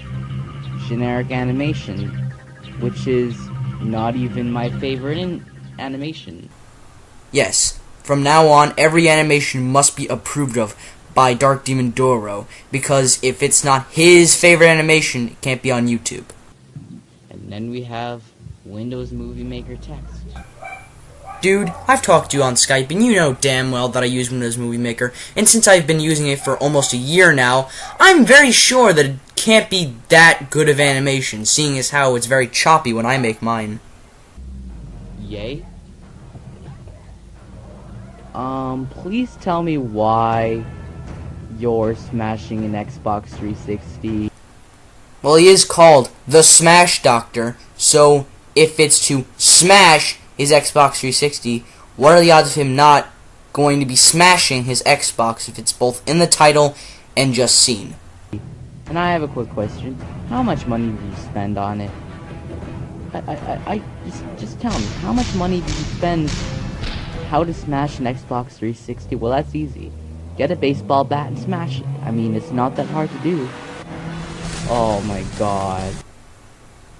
generic animation, which is not even my favorite animation. Yes, from now on, every animation must be approved of by Dark Demon Doro, because if it's not his favorite animation, it can't be on YouTube. And then we have Windows Movie Maker text. Dude, I've talked to you on Skype, and you know damn well that I use Windows Movie Maker, and since I've been using it for almost a year now, I'm very sure that it can't be that good of animation, seeing as how it's very choppy when I make mine. Yay? Please tell me why you're smashing an Xbox 360. Well, he is called the Smash Doctor, so if it's to smash his Xbox 360, what are the odds of him not going to be smashing his Xbox if it's both in the title and just seen? And I have a quick question. How much money did you spend on it? Just tell me, how much money did you spend how to smash an Xbox 360? Well, that's easy. Get a baseball bat and smash it. I mean, it's not that hard to do. Oh my god.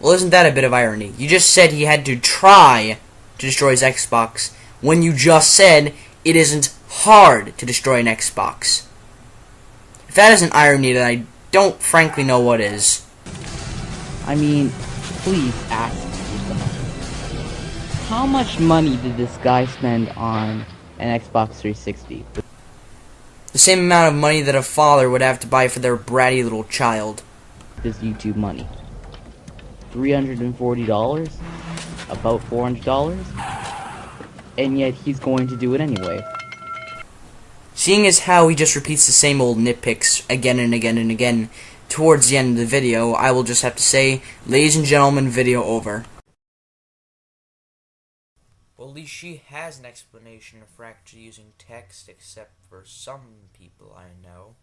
Well, isn't that a bit of irony? You just said he had to try to destroy his Xbox, when you just said it isn't hard to destroy an Xbox. If that isn't irony, then I don't frankly know what is. I mean, please ask yourself. How much money did this guy spend on an Xbox 360? The same amount of money that a father would have to buy for their bratty little child. This YouTube money. $340? About $400? And yet he's going to do it anyway. Seeing as how he just repeats the same old nitpicks again and again and again, towards the end of the video, I will just have to say, ladies and gentlemen, video over. Well, at least she has an explanation for actually using text, except for some people I know.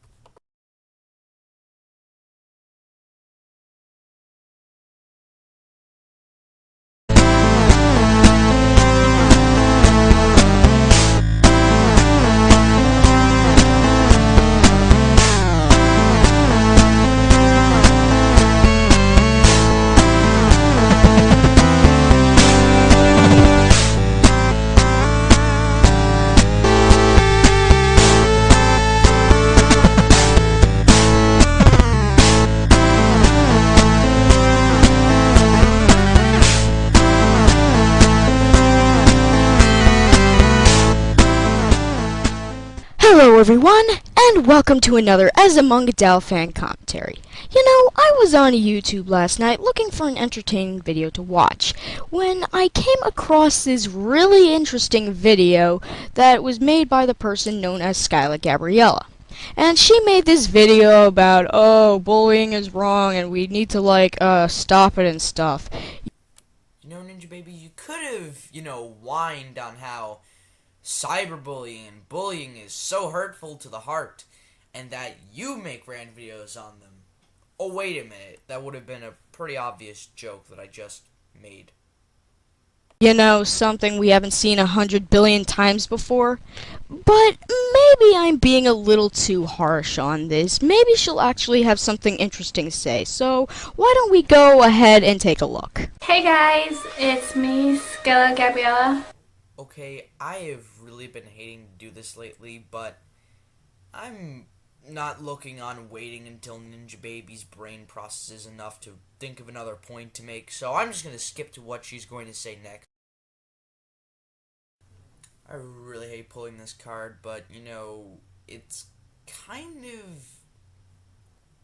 Hello everyone, and welcome to another Azamungadal fan commentary. You know, I was on YouTube last night looking for an entertaining video to watch, when I came across this really interesting video that was made by the person known as Skyla Gabriella. And she made this video about, oh, bullying is wrong and we need to, like, stop it and stuff. You know, Ninja Baby, you could have, whined on how cyberbullying and bullying is so hurtful to the heart, and that you make rant videos on them. Oh, wait a minute. That would have been a pretty obvious joke that I just made. You know, something we haven't seen 100 billion times before. But maybe I'm being a little too harsh on this. Maybe she'll actually have something interesting to say. So, why don't we go ahead and take a look. Hey guys, it's me, Skyla Gabriella. Okay, I have really been hating to do this lately, but I'm not looking on waiting until Ninja Baby's brain processes enough to think of another point to make, so I'm just going to skip to what she's going to say next. I really hate pulling this card, but, it's kind of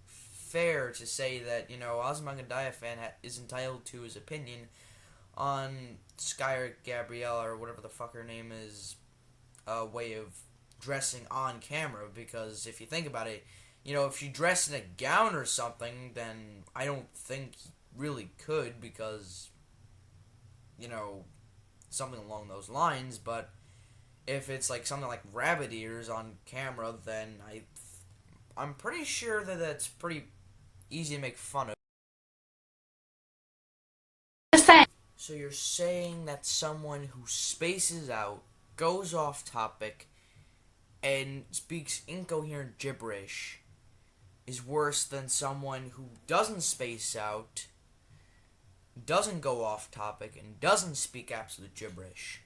fair to say that, Ozymandias fan is entitled to his opinion on Skyla Gabriella, or whatever the fuck her name is, way of dressing on camera, because if you think about it, if she dressed in a gown or something, then I don't think he really could, because, something along those lines, but if it's like something like rabbit ears on camera, then I'm pretty sure that that's pretty easy to make fun of. So you're saying that someone who spaces out, goes off topic, and speaks incoherent gibberish is worse than someone who doesn't space out, doesn't go off topic, and doesn't speak absolute gibberish?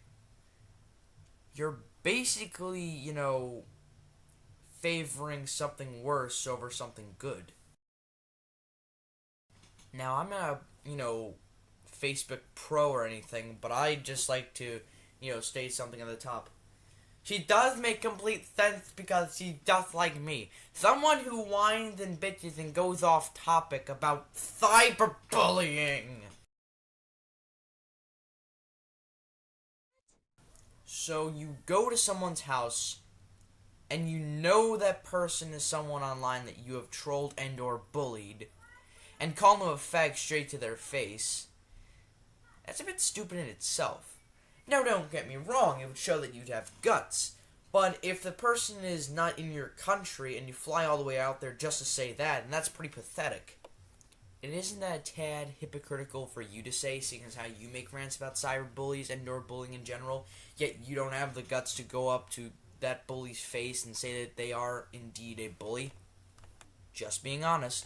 You're basically, favoring something worse over something good. Now, I'm not, Facebook pro or anything, but I just like to, state something at the top. She does make complete sense because she does like me. Someone who whines and bitches and goes off topic about cyberbullying. So you go to someone's house and you know that person is someone online that you have trolled and or bullied, and call them a fag straight to their face. That's a bit stupid in itself. Now, don't get me wrong, it would show that you'd have guts. But if the person is not in your country and you fly all the way out there just to say that, and that's pretty pathetic. And isn't that a tad hypocritical for you to say, seeing as how you make rants about cyberbullies and or bullying in general, yet you don't have the guts to go up to that bully's face and say that they are indeed a bully? Just being honest.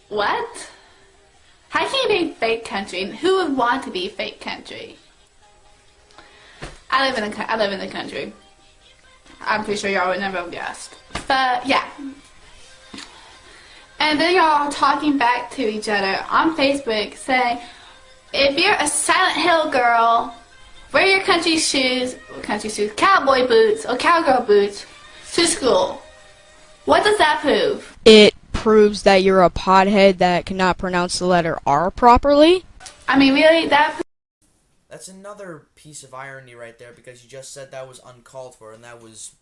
What? How can you be fake country? And who would want to be fake country? I live in the country. I'm pretty sure y'all would never have guessed. But yeah. And then y'all talking back to each other on Facebook saying, if you're a Silent Hill girl, wear your country shoes, cowboy boots or cowgirl boots to school. What does that prove? It proves that you're a pothead that cannot pronounce the letter R properly. I mean, really, That's another piece of irony right there, because you just said that was uncalled for, and that was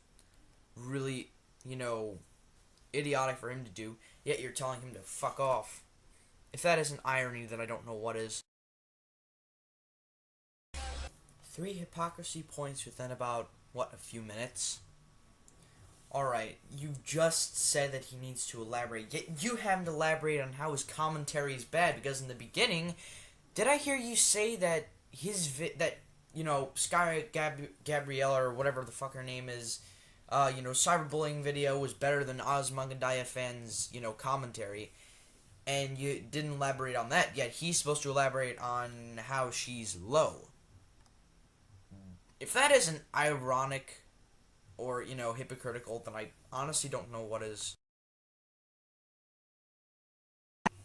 really, idiotic for him to do, yet you're telling him to fuck off. If that isn't irony, then I don't know what is. 3 hypocrisy points within about, a few minutes? Alright, you just said that he needs to elaborate, yet you haven't elaborated on how his commentary is bad, because in the beginning, did I hear you say that Sky Gabriella, or whatever the fuck her name is, cyberbullying video was better than Ozymandias fan's, commentary, and you didn't elaborate on that, yet he's supposed to elaborate on how she's low. If that isn't ironic or, hypocritical, then I honestly don't know what is.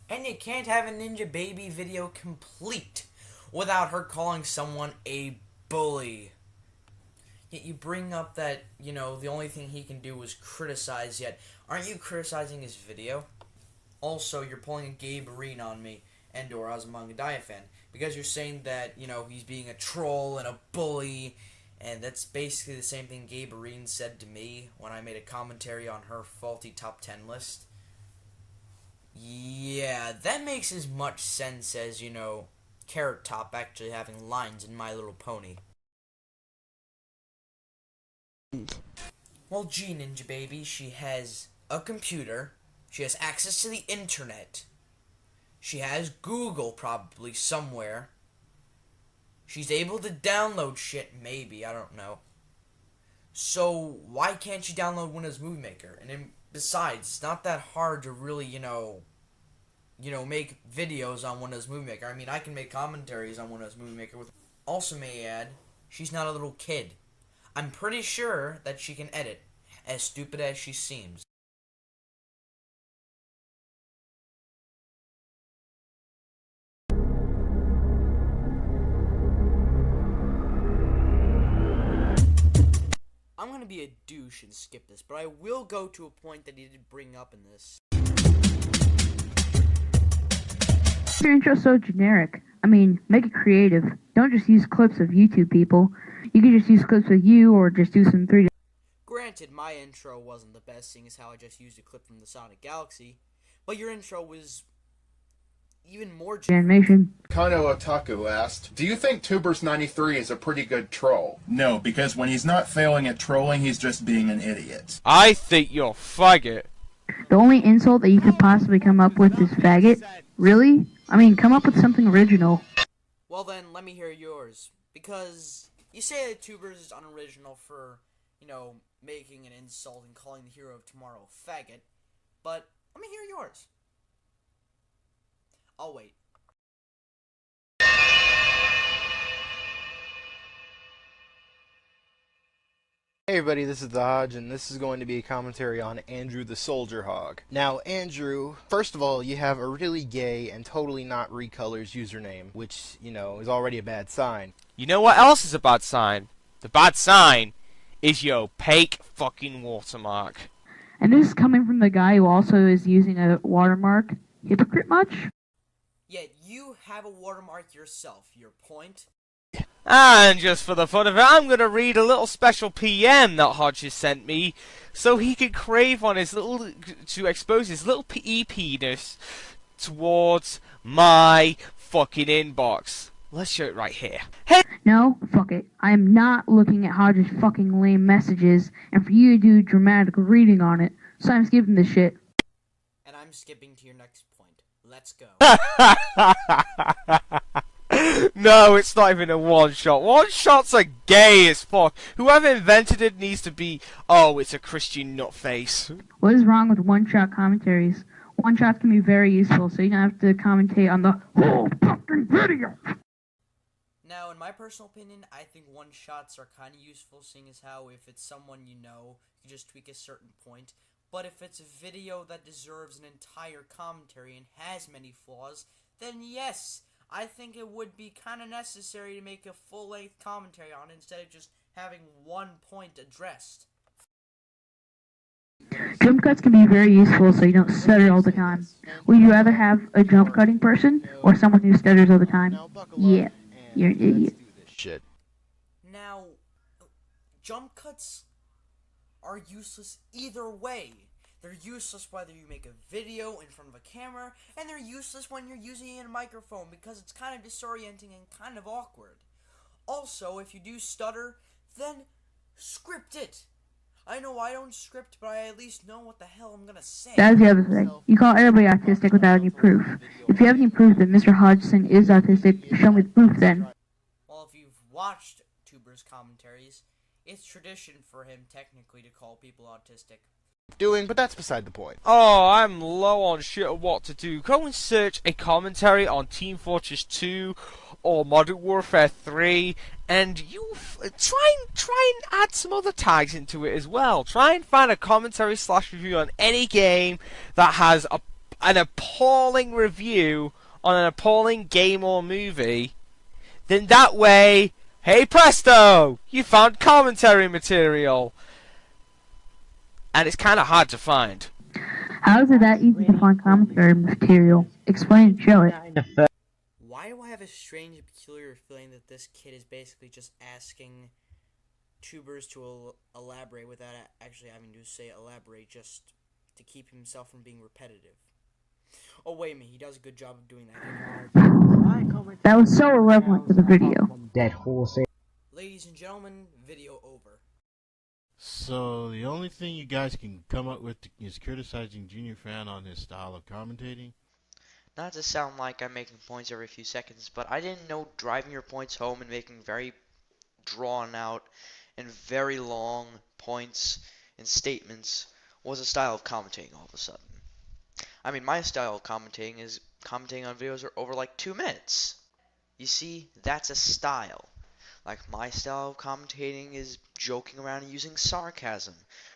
And you can't have a Ninja Baby video complete without her calling someone a bully. Yet you bring up that, the only thing he can do is criticize, yet aren't you criticizing his video? Also, you're pulling a Gabe Areen on me, and or Ozymandias fan, because you're saying that, he's being a troll and a bully, and that's basically the same thing Gabe Areen said to me when I made a commentary on her faulty top 10 list. Yeah, that makes as much sense as, Carrot Top actually having lines in My Little Pony. Well, gee, Ninja Baby, she has a computer, she has access to the internet, she has Google probably somewhere, she's able to download shit, maybe, I don't know. So, why can't she download Windows Movie Maker? And then, besides, it's not that hard to really, make videos on Windows Movie Maker. I mean, I can make commentaries on Windows Movie Maker with... Also, may I add, she's not a little kid. I'm pretty sure that she can edit, as stupid as she seems. I'm gonna be a douche and skip this, but I will go to a point that he did bring up in this. Your intro's so generic. I mean, make it creative. Don't just use clips of YouTube people. You can just use clips of you, or just do some 3D. Granted, my intro wasn't the best, seeing as how I just used a clip from the Sonic Galaxy, but your intro was even more animation. Kano Otaku asked, do you think Tubers93 is a pretty good troll? No, because when he's not failing at trolling, he's just being an idiot. I think you're a faggot. The only insult that you could possibly come up with is faggot? Really? I mean, come up with something original. Well then, let me hear yours. Because you say that Tubers is unoriginal for, making an insult and calling the hero of tomorrow a faggot. But, let me hear yours. I'll wait. Hey everybody, this is the Hodge, and this is going to be a commentary on Andrew the Soldier Hog. Now, Andrew, first of all, you have a really gay and totally not recolors username, which, is already a bad sign. You know what else is a bad sign? The bad sign is your opaque fucking watermark. And this is coming from the guy who also is using a watermark. Hypocrite much? Yet you have a watermark yourself. Your point? And just for the fun of it, I'm going to read a little special PM that Hodges sent me, so he could crave on his little, to expose his little penis towards my fucking inbox. Let's show it right here. Hey! No, fuck it. I am not looking at Hodges' fucking lame messages, and for you to do dramatic reading on it, so I'm skipping this shit. And I'm skipping to your next point. Let's go. No, it's not even a one-shot. One-shots are gay as fuck. Whoever invented it needs to be, oh, it's a Christian nutface. What is wrong with one-shot commentaries? One-shots can be very useful, so you don't have to commentate on the whole fucking video. Now, in my personal opinion, I think one-shots are kind of useful, seeing as how if it's someone you know, you just tweak a certain point. But if it's a video that deserves an entire commentary and has many flaws, then yes, I think it would be kind of necessary to make a full-length commentary on it instead of just having one point addressed. Jump cuts can be very useful so you don't stutter all the time. Would you rather have a jump cutting person or someone who stutters all the time? Yeah, you're an idiot. Shit. Now, jump cuts are useless either way. They're useless whether you make a video in front of a camera, and they're useless when you're using a microphone because it's kind of disorienting and kind of awkward. Also, if you do stutter, then script it. I know I don't script, but I at least know what the hell I'm gonna say. That's the other thing. You call everybody autistic without any proof. If you have any proof that Mr. Hodgson is autistic, show me the proof then. Well, if you've watched Tuber's commentaries, it's tradition for him technically to call people autistic. But that's beside the point. Oh, I'm low on shit of what to do. Go and search a commentary on Team Fortress 2 or Modern Warfare 3, and you try and add some other tags into it as well. Try and find a commentary / review on any game that has an appalling review on an appalling game or movie. Then that way, hey presto, you found commentary material. And it's kind of hard to find. How is it that easy to find commentary material? Explain and show it. Why do I have a strange and peculiar feeling that this kid is basically just asking Tubers to elaborate without actually having to say elaborate, just to keep himself from being repetitive? Oh, wait a minute, he does a good job of doing that. That was so irrelevant to the video. Dead horse. Ladies and gentlemen, video over. So the only thing you guys can come up with is criticizing Junior Fan on his style of commentating? Not to sound like I'm making points every few seconds, but I didn't know driving your points home and making very drawn out and very long points and statements was a style of commentating all of a sudden. I mean, my style of commentating is commentating on videos over like 2 minutes. You see, that's a style. Like, my style of commentating is joking around and using sarcasm.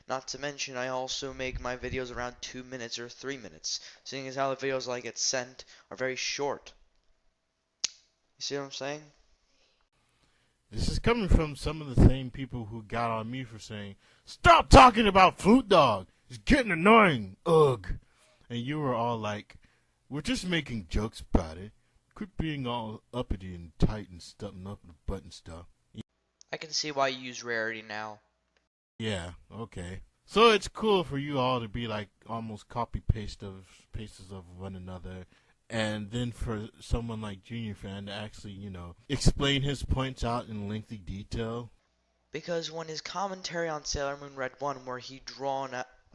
Not to mention, I also make my videos around 2 minutes or 3 minutes, seeing as how the videos I get sent are very short. You see what I'm saying? This is coming from some of the same people who got on me for saying, "Stop talking about Flute Dog! It's getting annoying! Ugh!" And you were all like, "We're just making jokes about it. Quit being all uppity and tight and stuffing up the butt and stuff." I can see why you use rarity now. Yeah, okay. So it's cool for you all to be like almost pastes of one another, and then for someone like Junior Fan to actually, you know, explain his points out in lengthy detail. Because when his commentary on Sailor Moon Red 1, where he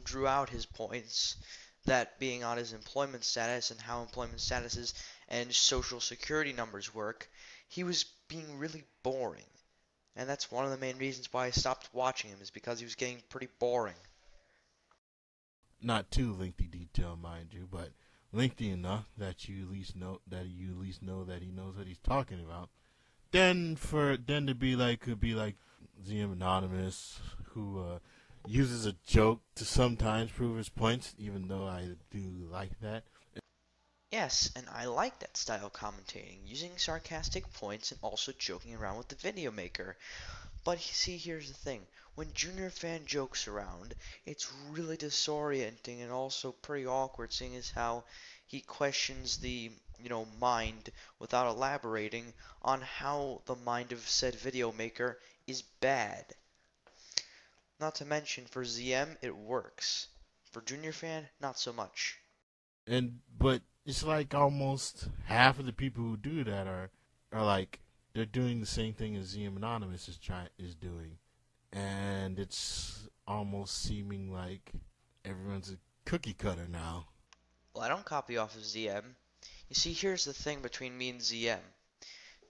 drew out his points, that being on his employment status and how employment statuses and social security numbers work, he was being really boring. And that's one of the main reasons why I stopped watching him, is because he was getting pretty boring. Not too lengthy detail, mind you, but lengthy enough that you at least know that he knows what he's talking about. Then to be like, could be like ZM Anonymous, who uses a joke to sometimes prove his points, even though I do like that. Yes, and I like that style of commentating, using sarcastic points and also joking around with the video maker. But see, here's the thing. When Junior Fan jokes around, it's really disorienting and also pretty awkward, seeing as how he questions the, mind without elaborating on how the mind of said video maker is bad. Not to mention, for ZM, it works. For Junior Fan, not so much. But it's like almost half of the people who do that are like, they're doing the same thing as ZM Anonymous is doing. And it's almost seeming like everyone's a cookie cutter now. Well, I don't copy off of ZM. You see, here's the thing between me and ZM.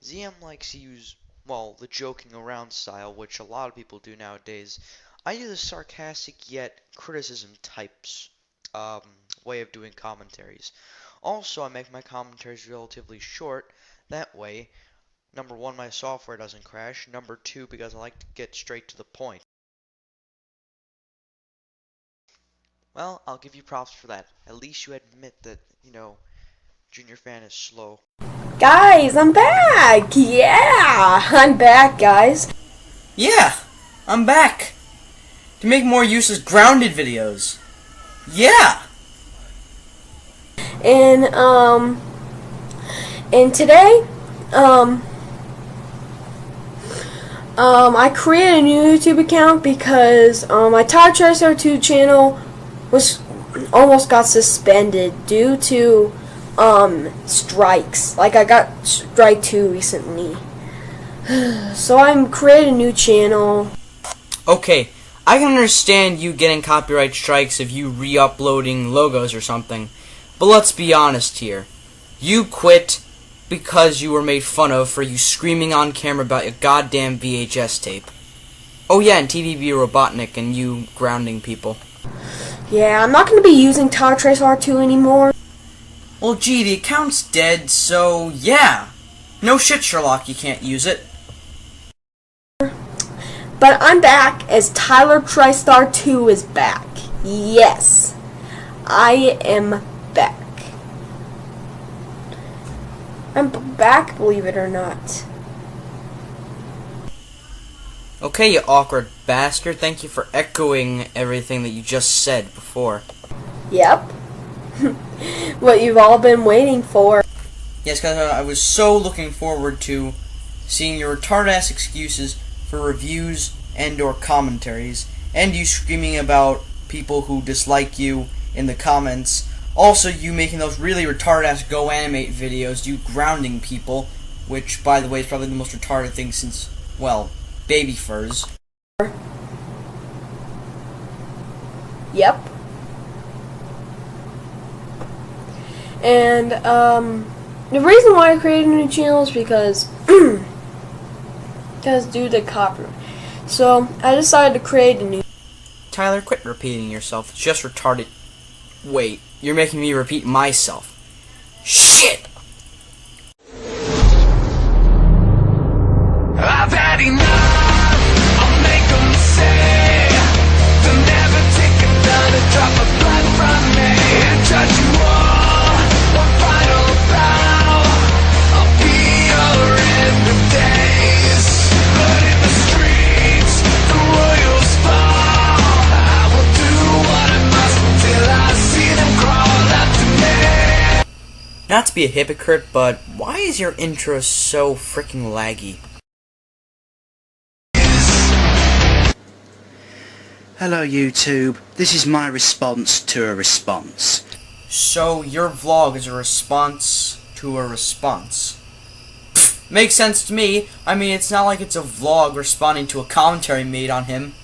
ZM likes to use, well, the joking around style, which a lot of people do nowadays. I do the sarcastic yet criticism types way of doing commentaries. Also, I make my commentaries relatively short. That way, number one, my software doesn't crash. Number two, because I like to get straight to the point. Well, I'll give you props for that. At least you admit that, Junior Fan is slow. Guys, I'm back! Yeah! I'm back, guys. Yeah, I'm back. To make more useless grounded videos. Yeah! And today, I created a new YouTube account because my Todd Tries How2 channel almost got suspended due to strikes. Like, I got strike 2 recently. So I'm creating a new channel. Okay, I can understand you getting copyright strikes if you re-uploading logos or something. But let's be honest here. You quit because you were made fun of for you screaming on camera about your goddamn VHS tape. Oh yeah, and TVB Robotnik and you grounding people. Yeah, I'm not going to be using Todd Tries How2 anymore. Well, gee, the account's dead, so yeah. No shit, Sherlock, you can't use it. But I'm back as Tyler TriStar 2 is back. Yes, I am back. I'm back, believe it or not. Okay, you awkward bastard. Thank you for echoing everything that you just said before. Yep. What you've all been waiting for. Yes, because I was so looking forward to seeing your retarded-ass excuses for reviews and or commentaries, and you screaming about people who dislike you in the comments. Also, you making those really retarded-ass Go Animate videos, you grounding people, which, by the way, is probably the most retarded thing since, well, baby furs. Yep. And, the reason why I created a new channel is because due to copyright. So, I decided to create a new... Tyler, quit repeating yourself. It's just retarded. Wait, you're making me repeat myself. Shit! I've had enough. I'll make them say they'll never take another drop of blood from me. And judge you all one final bow. I'll be your end of days. But in the streets, the royals fall. I will do what I must till I see them crawl after me. Not to be a hypocrite, but why is your intro so freaking laggy? Hello YouTube, this is my response to a response. So, your vlog is a response to a response. Pfft, makes sense to me. I mean, it's not like it's a vlog responding to a commentary made on him.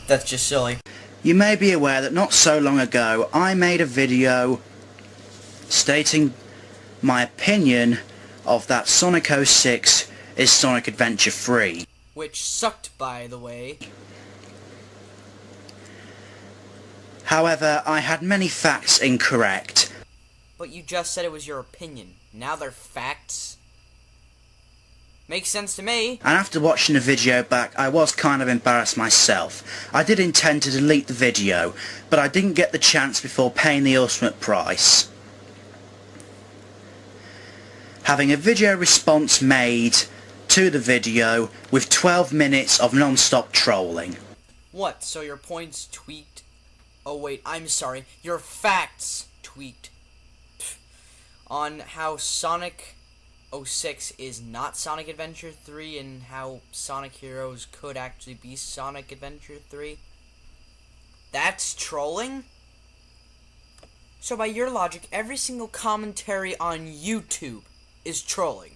That's just silly. You may be aware that not so long ago I made a video stating my opinion of that Sonic 06 is Sonic Adventure 3. Which sucked, by the way. However, I had many facts incorrect. But you just said it was your opinion. Now they're facts? Makes sense to me. And after watching the video back, I was kind of embarrassed myself. I did intend to delete the video, but I didn't get the chance before paying the ultimate price. Having a video response made to the video with 12 minutes of non-stop trolling. What, so your points tweaked? Oh wait, I'm sorry. Your facts tweaked. Pfft. On how Sonic 06 is not Sonic Adventure 3 and how Sonic Heroes could actually be Sonic Adventure 3? That's trolling? So by your logic, every single commentary on YouTube is trolling.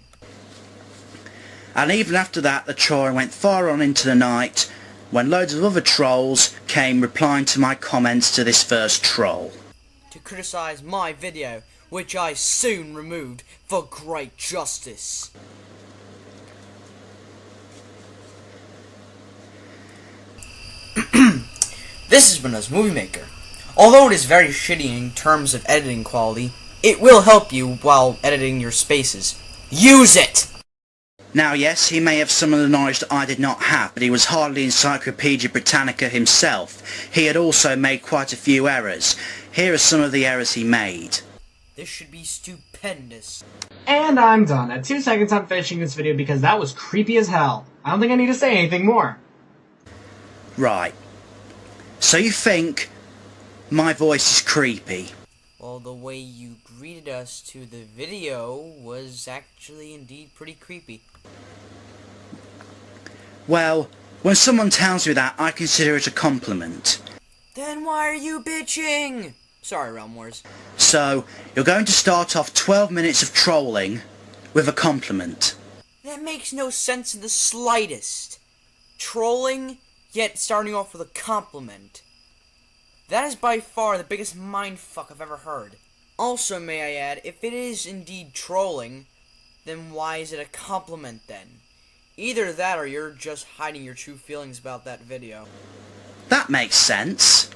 And even after that, the trolling went far on into the night, when loads of other trolls came replying to my comments to this first troll. to criticize my video, which I soon removed for great justice. This has been us Movie Maker. Although it is very shitty in terms of editing quality, it will help you while editing your spaces. Use it! Now yes, he may have some of the knowledge that I did not have, but he was hardly Encyclopedia Britannica himself. He had also made quite a few errors. Here are some of the errors he made. This should be stupendous. And I'm done. At 2 seconds I'm finishing this video because that was creepy as hell. I don't think I need to say anything more. Right. So you think my voice is creepy? Well, the way you greeted us to the video was actually indeed pretty creepy. Well, when someone tells me that, I consider it a compliment. Then why are you bitching? Sorry, Realm Wars. So, you're going to start off 12 minutes of trolling with a compliment. That makes no sense in the slightest. Trolling, yet starting off with a compliment. That is by far the biggest mindfuck I've ever heard. Also, may I add, if it is indeed trolling, then why is it a compliment then? Either that or you're just hiding your true feelings about that video. That makes sense.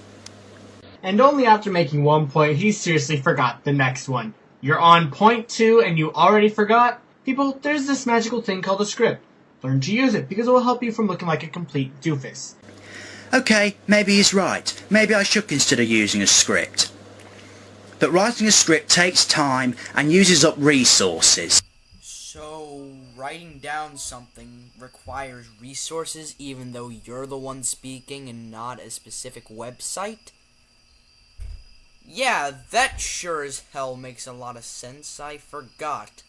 And only after making one point, he seriously forgot the next one. You're on point 2 and you already forgot? People, there's this magical thing called a script. Learn to use it because it will help you from looking like a complete doofus. Okay, maybe he's right. Maybe I should consider using a script. But writing a script takes time and uses up resources. So, writing down something requires resources even though you're the one speaking and not a specific website? Yeah, that sure as hell makes a lot of sense. I forgot.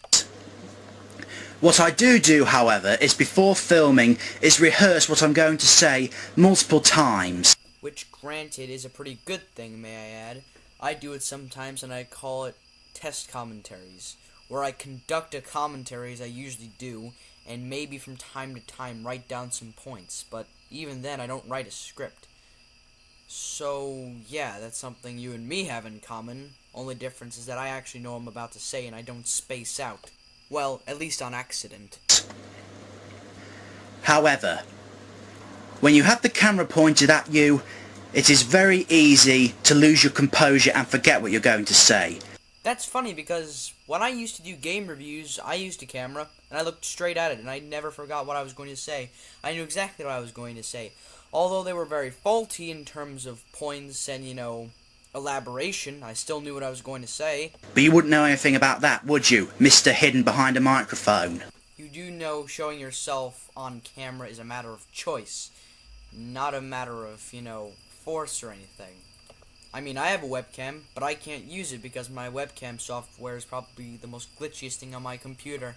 What I do, however, is before filming, is rehearse what I'm going to say multiple times. Which, granted, is a pretty good thing, may I add. I do it sometimes and I call it test commentaries, where I conduct a commentary as I usually do, and maybe from time to time write down some points, but even then I don't write a script. So, yeah, that's something you and me have in common. Only difference is that I actually know what I'm about to say and I don't space out. Well, at least on accident. However, when you have the camera pointed at you, it is very easy to lose your composure and forget what you're going to say. That's funny because when I used to do game reviews, I used a camera and I looked straight at it and I never forgot what I was going to say. I knew exactly what I was going to say. Although they were very faulty in terms of points and, you know, elaboration, I still knew what I was going to say. But you wouldn't know anything about that, would you, Mr. Hidden Behind a Microphone? You do know showing yourself on camera is a matter of choice, not a matter of, you know, force or anything. I mean, I have a webcam, but I can't use it because my webcam software is probably the most glitchiest thing on my computer.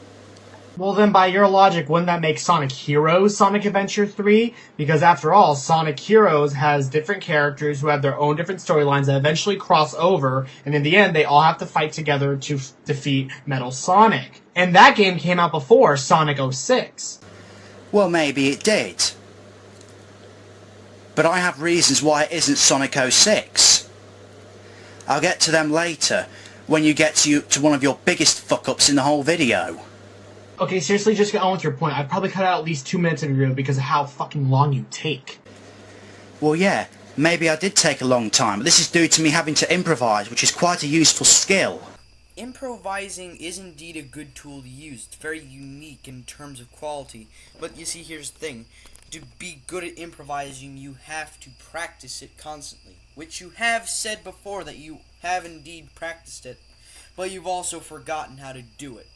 Well then, by your logic, wouldn't that make Sonic Heroes Sonic Adventure 3? Because after all, Sonic Heroes has different characters who have their own different storylines that eventually cross over, and in the end, they all have to fight together to defeat Metal Sonic. And that game came out before Sonic 06. Well, maybe it did. But I have reasons why it isn't Sonic 06. I'll get to them later, when you get to one of your biggest fuck-ups in the whole video. Okay, seriously, just get on with your point. I'd probably cut out at least 2 minutes of your video because of how fucking long you take. Well, yeah, maybe I did take a long time, but this is due to me having to improvise, which is quite a useful skill. Improvising is indeed a good tool to use. It's very unique in terms of quality. But you see, here's the thing. To be good at improvising, you have to practice it constantly. Which you have said before that you have indeed practiced it, but you've also forgotten how to do it.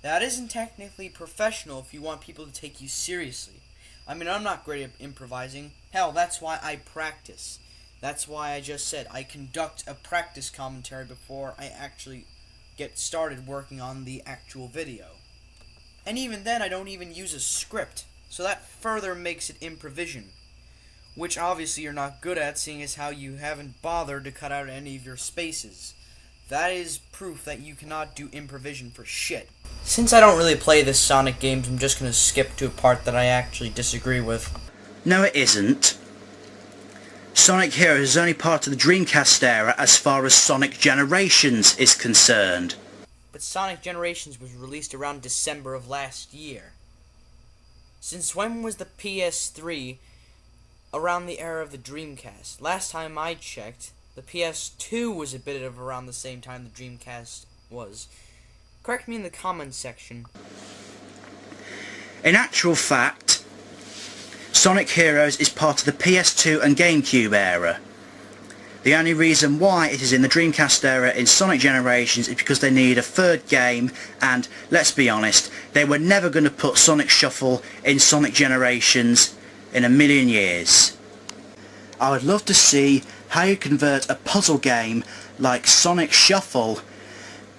That isn't technically professional if you want people to take you seriously. I mean, I'm not great at improvising. Hell, that's why I practice. That's why I just said I conduct a practice commentary before I actually get started working on the actual video. And even then, I don't even use a script, so that further makes it improvisation. Which obviously you're not good at, seeing as how you haven't bothered to cut out any of your spaces. That is proof that you cannot do improvisation for shit. Since I don't really play the Sonic games, I'm just gonna skip to a part that I actually disagree with. No, it isn't. Sonic Heroes is only part of the Dreamcast era as far as Sonic Generations is concerned. But Sonic Generations was released around December of last year. Since when was the PS3 around the era of the Dreamcast? Last time I checked, the PS2 was a bit of around the same time the Dreamcast was. Correct me in the comments section. In actual fact, Sonic Heroes is part of the PS2 and GameCube era. The only reason why it is in the Dreamcast era in Sonic Generations is because they need a third game, and let's be honest, they were never going to put Sonic Shuffle in Sonic Generations in a million years. I would love to see how you convert a puzzle game like Sonic Shuffle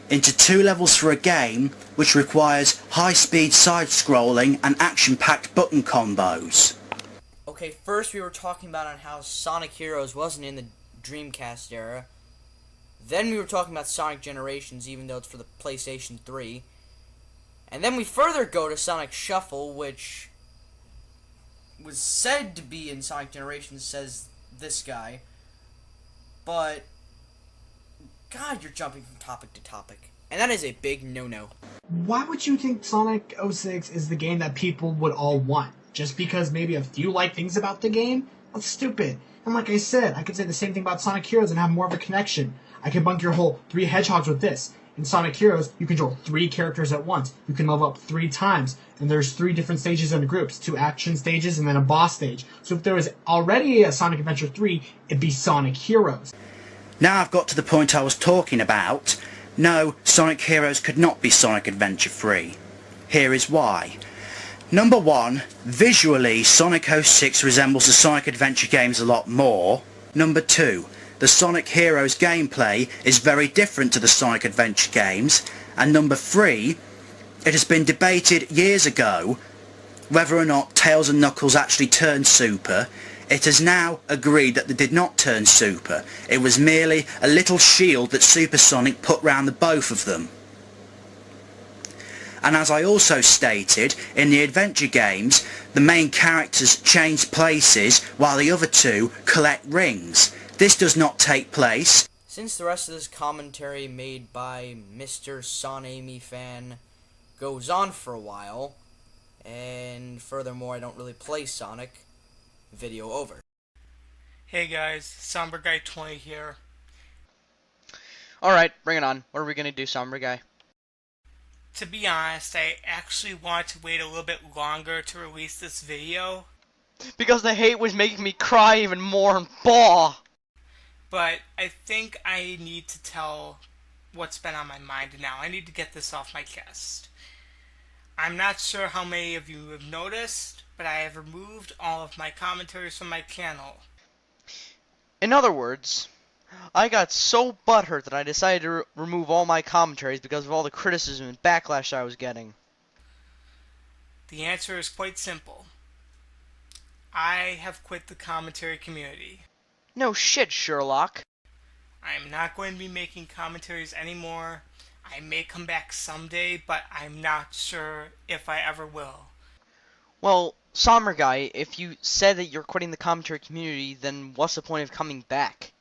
into 2 levels for a game which requires high-speed side-scrolling and action-packed button combos. Okay, first we were talking about on how Sonic Heroes wasn't in the Dreamcast era. Then we were talking about Sonic Generations, even though it's for the PlayStation 3. And then we further go to Sonic Shuffle, which was said to be in Sonic Generations, says this guy. But, God, you're jumping from topic to topic. And that is a big no-no. Why would you think Sonic 06 is the game that people would all want? Just because maybe a few like things about the game? That's stupid. And like I said, I could say the same thing about Sonic Heroes and have more of a connection. I could bunk your whole 3 hedgehogs with this. In Sonic Heroes, you control 3 characters at once. You can level up 3 times. And there's 3 different stages in the groups. 2 action stages and then a boss stage. So if there was already a Sonic Adventure 3, it'd be Sonic Heroes. Now I've got to the point I was talking about. No, Sonic Heroes could not be Sonic Adventure 3. Here is why. Number 1, visually Sonic 06 resembles the Sonic Adventure games a lot more. Number 2, the Sonic Heroes gameplay is very different to the Sonic Adventure games. And number 3, it has been debated years ago whether or not Tails and Knuckles actually turned Super. It is now agreed that they did not turn Super. It was merely a little shield that Super Sonic put round the both of them. And as I also stated, in the adventure games, the main characters change places while the other 2 collect rings. This does not take place. Since the rest of this commentary made by Mr. Sonamy Fan goes on for a while, and furthermore I don't really play Sonic, video over. Hey guys, Somber Guy 20 here. Alright, bring it on. What are we gonna do, Somber Guy? To be honest, I actually want to wait a little bit longer to release this video. Because the hate was making me cry even more and bawl. But I think I need to tell what's been on my mind now. I need to get this off my chest. I'm not sure how many of you have noticed, but I have removed all of my commentaries from my channel. In other words, I got so butthurt that I decided to remove all my commentaries because of all the criticism and backlash I was getting. The answer is quite simple. I have quit the commentary community. No shit, Sherlock. I am not going to be making commentaries anymore. I may come back someday, but I'm not sure if I ever will. Well, Somber Guy, if you said that you're quitting the commentary community, then what's the point of coming back?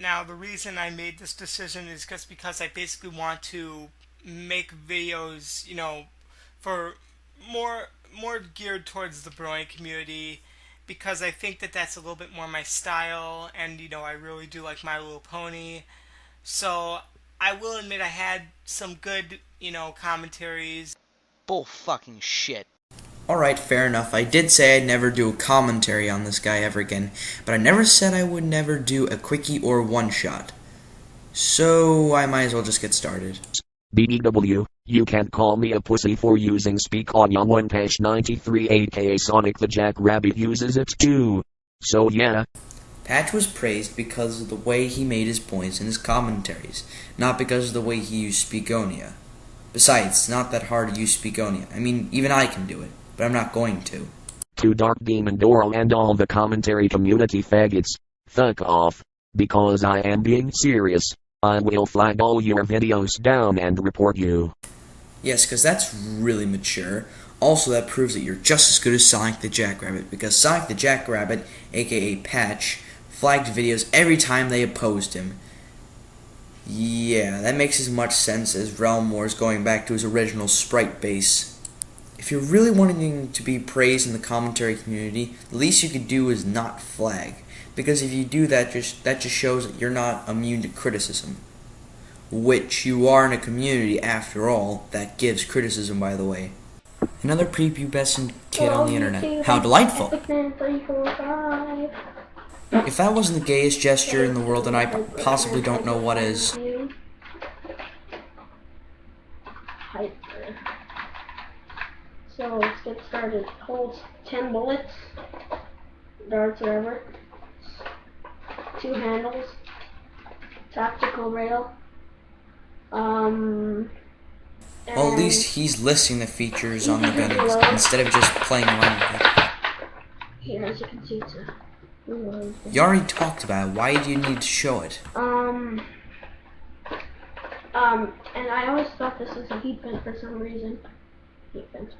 Now, the reason I made this decision is just because I basically want to make videos, you know, for more geared towards the Broly community, because I think that that's a little bit more my style, and, you know, I really do like My Little Pony. So, I will admit I had some good, you know, commentaries. Bull fucking shit. Alright, fair enough. I did say I'd never do a commentary on this guy ever again, but I never said I would never do a quickie or one-shot. So, I might as well just get started. BBW, you can't call me a pussy for using Speak on Young One Page 93 aka Sonic the Jackrabbit uses it too. So yeah. Patch was praised because of the way he made his points in his commentaries, not because of the way he used Speakonia. Besides, it's not that hard to use Speakonia. I mean, even I can do it, but I'm not going to. To Dark Demon Doral and all the commentary community faggots, fuck off. Because I am being serious, I will flag all your videos down and report you. Yes, because that's really mature. Also, that proves that you're just as good as Sonic the Jackrabbit, because Sonic the Jackrabbit, aka Patch, flagged videos every time they opposed him. Yeah, that makes as much sense as Realm Wars going back to his original sprite base. If you're really wanting to be praised in the commentary community, the least you could do is not flag, because if you do that, that just shows that you're not immune to criticism. Which you are in a community, after all, that gives criticism, by the way. Another prepubescent kid on the internet. How delightful! If that wasn't the gayest gesture in the world, then I possibly don't know what is. So let's get started. Holds 10 bullets, darts wherever, 2 handles, tactical rail, Well, at least he's listing the features on the guns instead of just playing around with it. Here, as you can see, it's a reload. You already talked about it. Why do you need to show it? And I always thought this was a heat vent for some reason. Heat vent.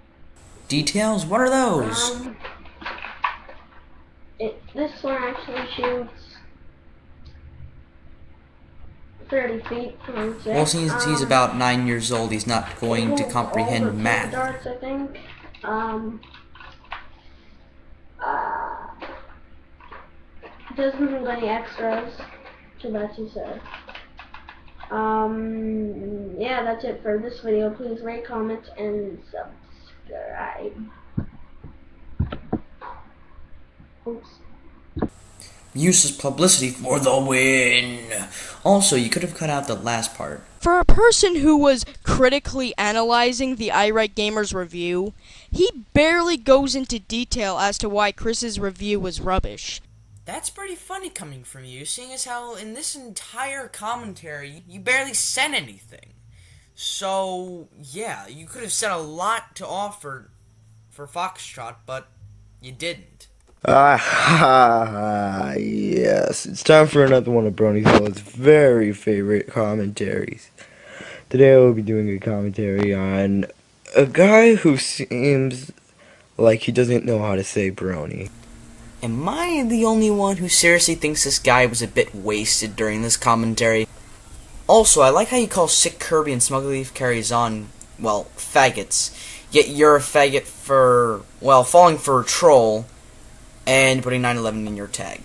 Details? What are those? This one actually shoots 30 feet, I would say. Well, since he's about 9 years old, he's not going to comprehend math. Darts, I think. Doesn't have any extras. Too bad, too sad. Yeah, that's it for this video. Please rate, comment, and subscribe. Oops. Useless publicity for the win. Also, you could have cut out the last part. For a person who was critically analyzing the iRight Gamer's review, he barely goes into detail as to why Chris's review was rubbish. That's pretty funny coming from you, seeing as how in this entire commentary, you barely said anything. So, yeah, you could have said a lot to offer for Foxtrot, but you didn't. Yes, it's time for another one of Bronyfellow's very favorite commentaries. Today I will be doing a commentary on a guy who seems like he doesn't know how to say brony. Am I the only one who seriously thinks this guy was a bit wasted during this commentary? Also, I like how you call Sick Kirby and Smugleaf Carries On, well, faggots. Yet you're a faggot for, well, falling for a troll and putting 9/11 in your tag.